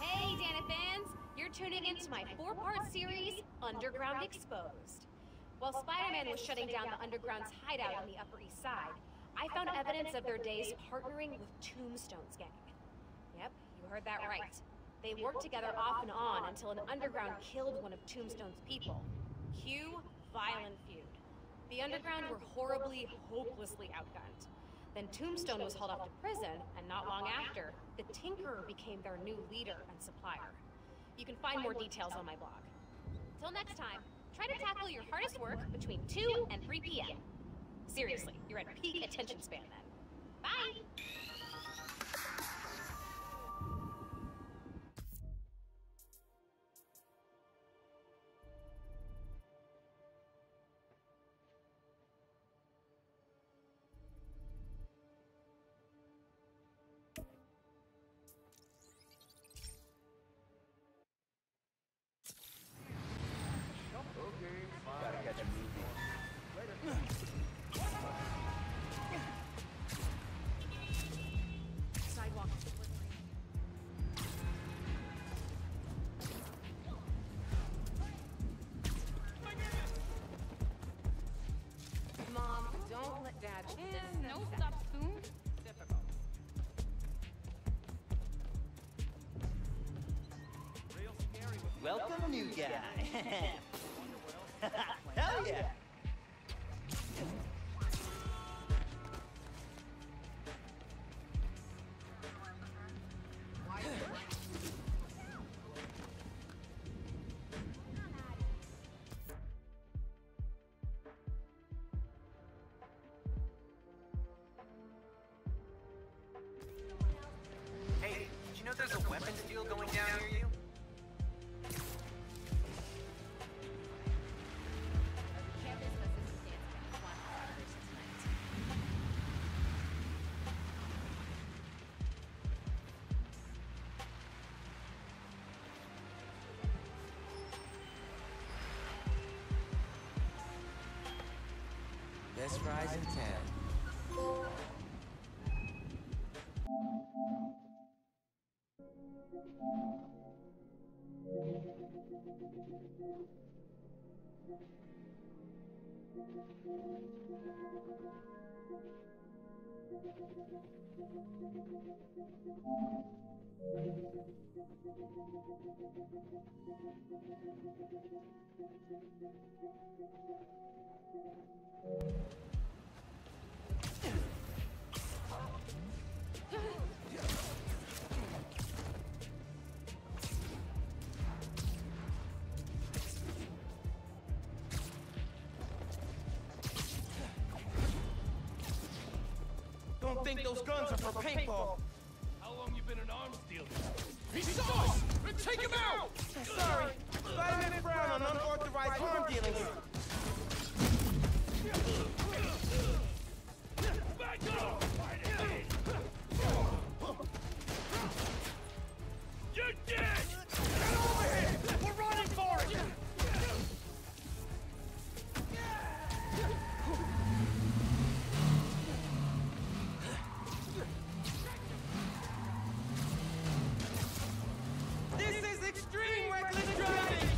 Hey, Dana fans! You're tuning into my 4-part series, Underground Exposed. While Spider-Man was shutting down the Underground's hideout on the Upper East Side, I found evidence of their days partnering with Tombstone's gang. Yep, you heard that right. They worked together off and on until an Underground killed one of Tombstone's people. Cue violent feud. The Underground were horribly, hopelessly outgunned. Then Tombstone was hauled off to prison, and not long after, the Tinkerer became their new leader and supplier. You can find more details on my blog. Till next time, try to tackle your hardest work between 2 and 3 p.m. Seriously, you're at peak attention span then. Bye! Gotta catch a movie. Sidewalk Mom, don't let Dad in. No stop soon. Difficult. Welcome, new guy. Hell yeah! you know there's a weapons deal going down near you? Campus message stands by one celebration tonight. Best fries in town. Don't think those guns are for paintball. How long you been an arms dealer? He saw us! Take him out! Sorry, Spider-Man frown on unauthorized arm dealings. Back up! You're dead! Get over here! We're running for it! This is extreme reckless driving!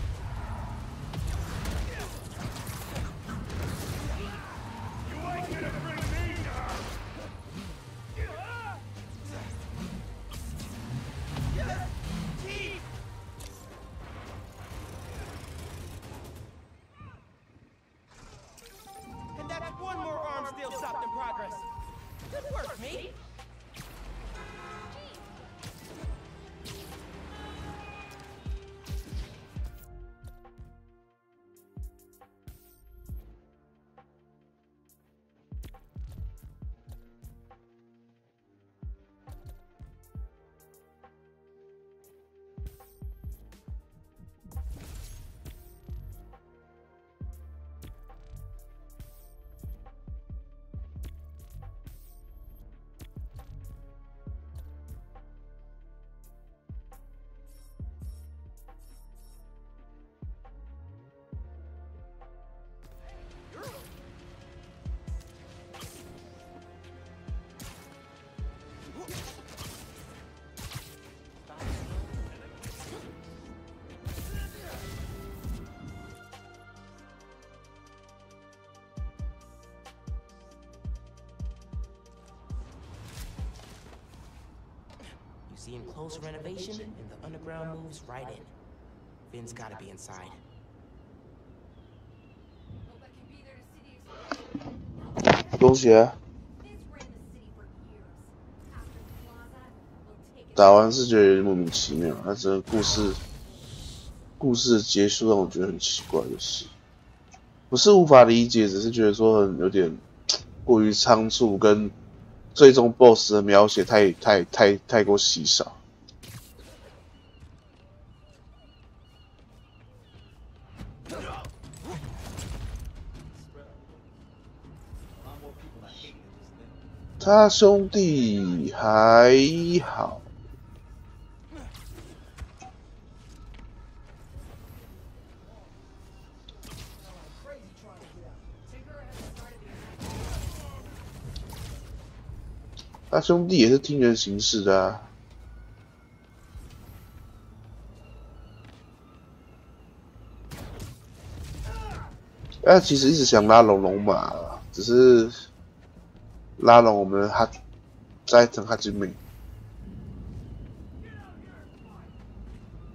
You ain't gonna bring me down! Chief! And that's one more arm still stopped in progress. Good work, mate. You see him close renovation, and the underground moves right in. Finn's gotta be inside.东西啊，打完是觉得有点莫名其妙，但是故事结束让我觉得很奇怪的是，不是无法理解，只是觉得说有点过于仓促，跟最终 BOSS 的描写太过稀少。他兄弟还好。他兄弟也是听人行事的啊。他其实一直想拉龙马，只是拉拢我们的哈斋藤哈基美，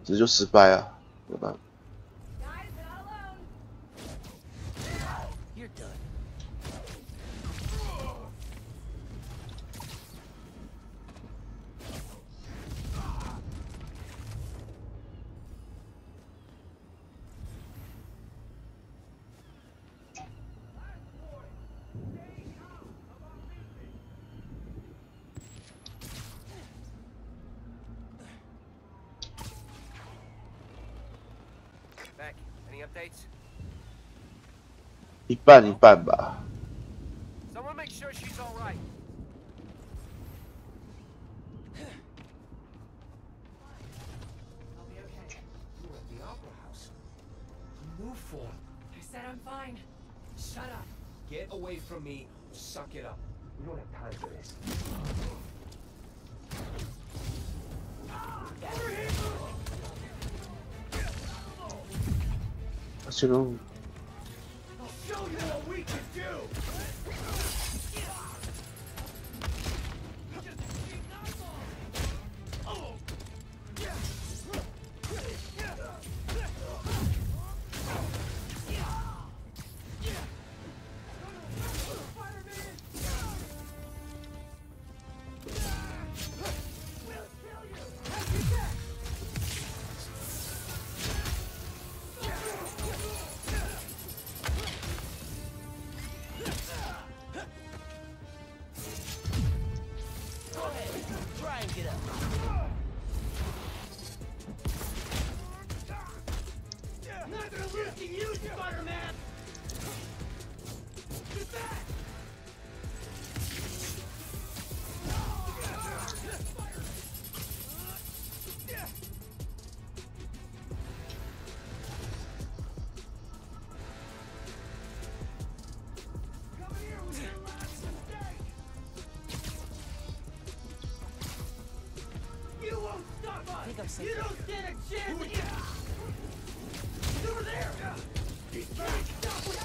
只是就失败啊，没办法。Any updates? 一半一半吧。 Someone make sure she's all right. I'll be okay. You're at the opera house. Move for him. I said I'm fine. Shut up. Get away from me. Suck it up. We don't have time for this. Así no. I'll show you what we can do. You don't stand a chance against He's over there! Stop with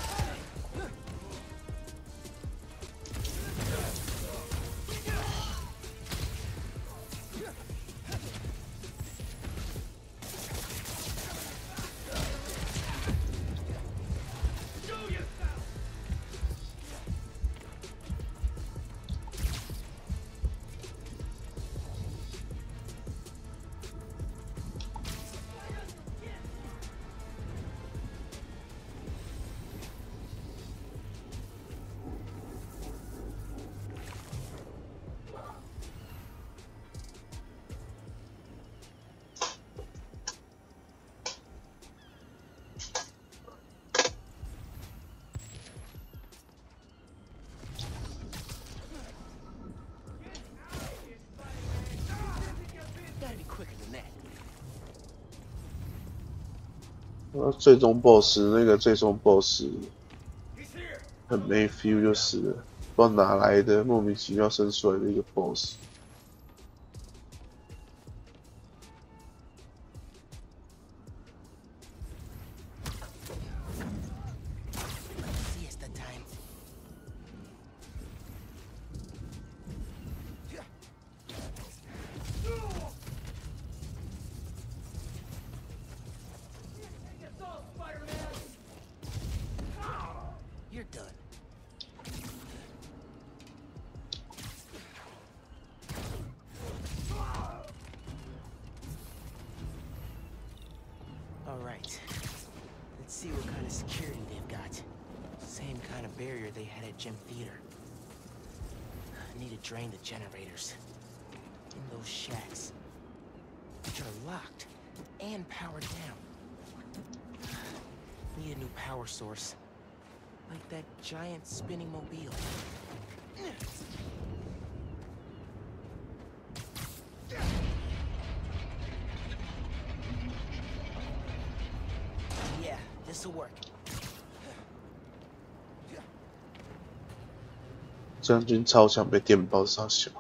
最终 BOSS 那个最终 BOSS 很没 feel 就是了，不知道哪来的莫名其妙生出来的一个 BOSS。Alright. Let's see what kind of security they've got. Same kind of barrier they had at Gym Theater. I need to drain the generators. In those shacks. Which are locked and powered down. Need a new power source. Like that giant spinning mobile. Yeah, this'll work. 将军超强被电爆杀小。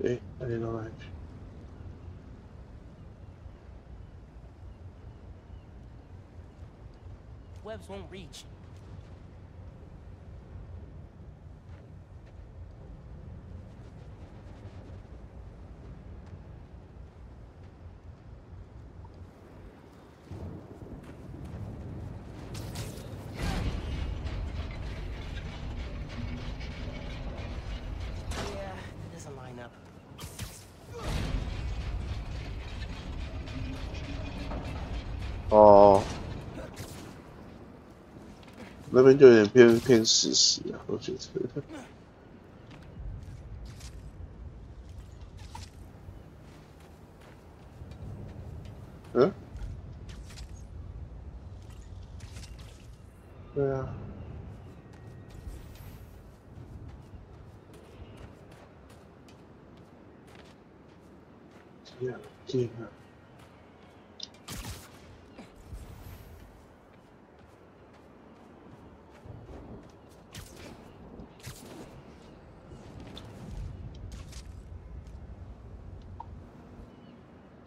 哎，那你到哪里去？ Webs won't reach. Yeah, that doesn't line up. 哦。 那边就有点偏史实啊，我觉得。嗯，对啊。天啊！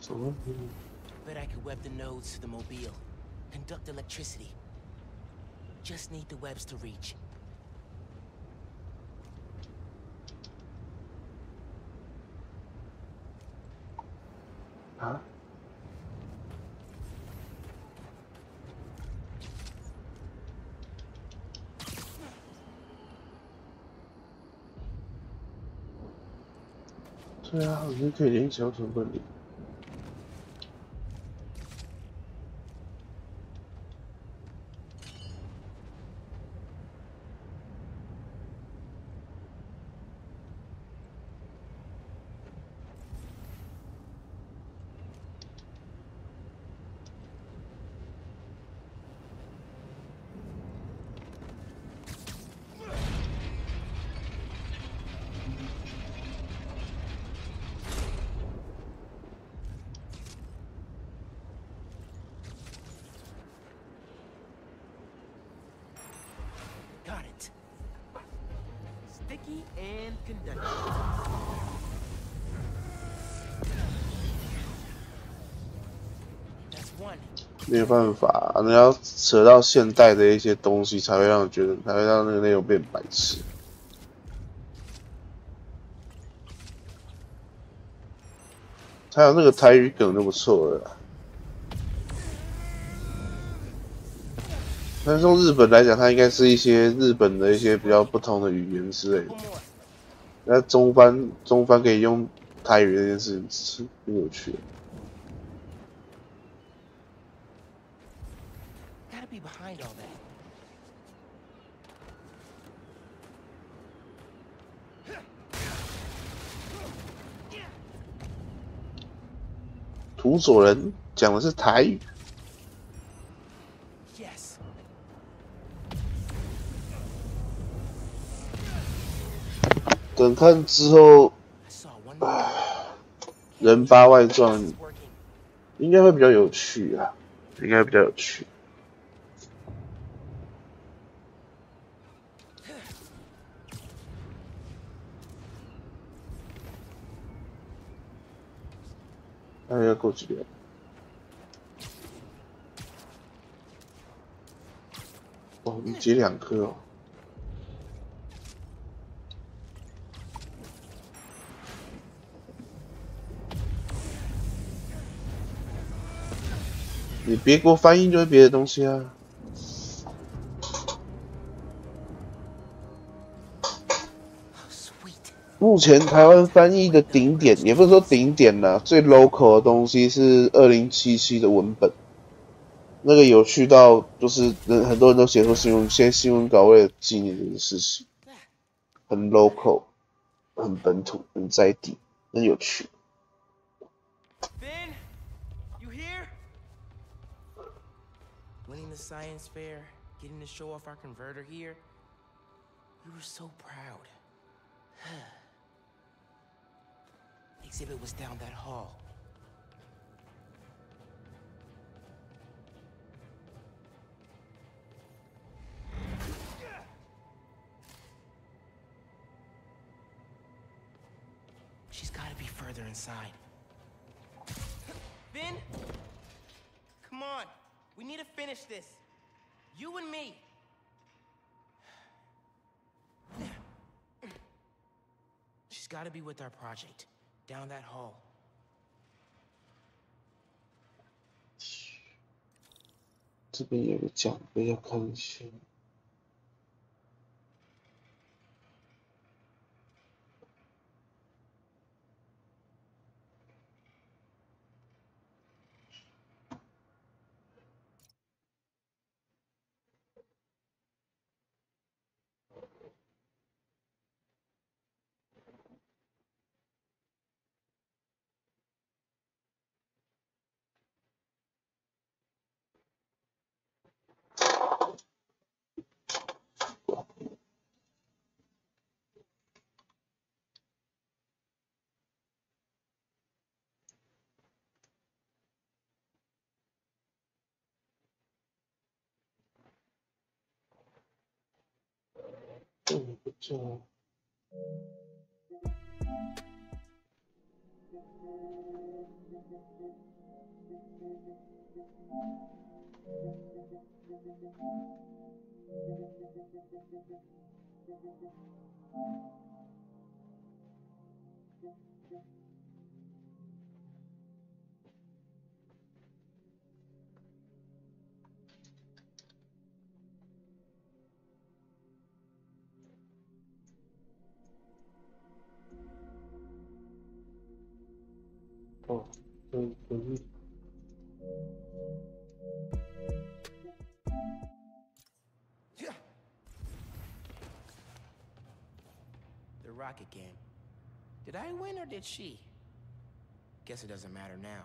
什么？ Bet I could web the nodes to the mobile. Conduct electricity. Just need the webs to reach. 啊？对啊，我们可以连小成本里。Got it. Sticky and conductive. That's one. 没有办法，你要扯到现代的一些东西，才会让人觉得，才会让那个内容变白痴。还有那个台语梗就不错了啦。但是从日本来讲，它应该是一些日本的一些比较不同的语言之类的。那中翻可以用台语这件事情是很有趣的。 Gotta be behind all that. 土佐人讲的是台语。Yes. 等看之后，人八外传应该会比较有趣啊，应该比较有趣。 那要够几遍？哦，你解2颗哦。你别给我翻译就是别的东西啊。目前台湾翻译的顶点，也不是说顶点啦，最 local 的东西是2077的文本，那个有趣到就是很多人都写出新闻稿为了纪念这件事情，很 local， 很本土，很在地，很有趣。Finn, you here? Winning the science fair, getting to show off our converter here. We were so proud. Exhibit was down that hall. She's gotta be further inside. Finn? Come on. We need to finish this. You and me. She's gotta be with our project. Down that hall. 这边有个奖杯要看一下。不错。哦，可以。The rocket game. Did I win or did she? Guess it doesn't matter now.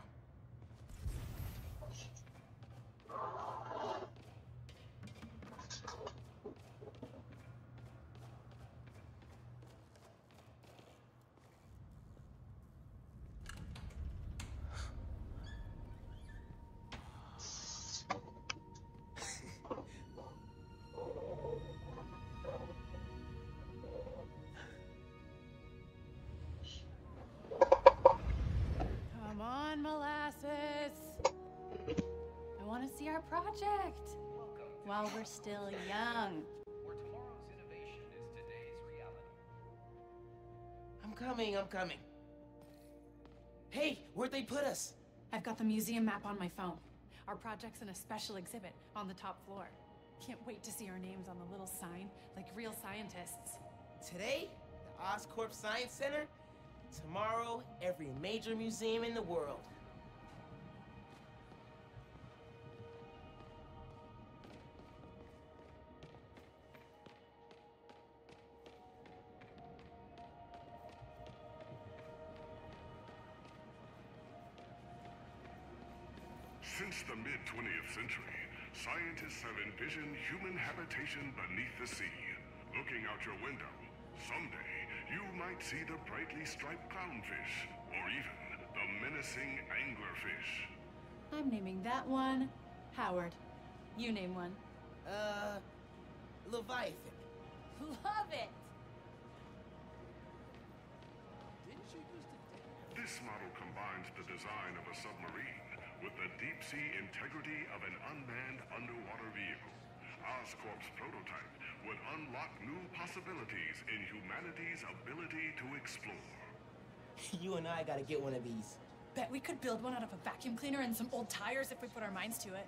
Come on, Molasses. I want to see our project while we're still young. Where tomorrow's innovation is today's reality. I'm coming. Hey, where'd they put us? I've got the museum map on my phone. Our project's in a special exhibit on the top floor. Can't wait to see our names on the little sign, like real scientists. Today, the Oscorp Science Center. Tomorrow, every major museum in the world. Since the mid-20th century, scientists have envisioned human habitation beneath the sea. Looking out your window, someday you might see the brightly striped clownfish, or even the menacing anglerfish. I'm naming that one Howard. You name one. Leviathan. Love it! This model combines the design of a submarine with the deep-sea integrity of an unmanned underwater vehicle. Oscorp's prototype would unlock new possibilities in humanity's ability to explore. You and I gotta get one of these. Bet we could build one out of a vacuum cleaner and some old tires if we put our minds to it.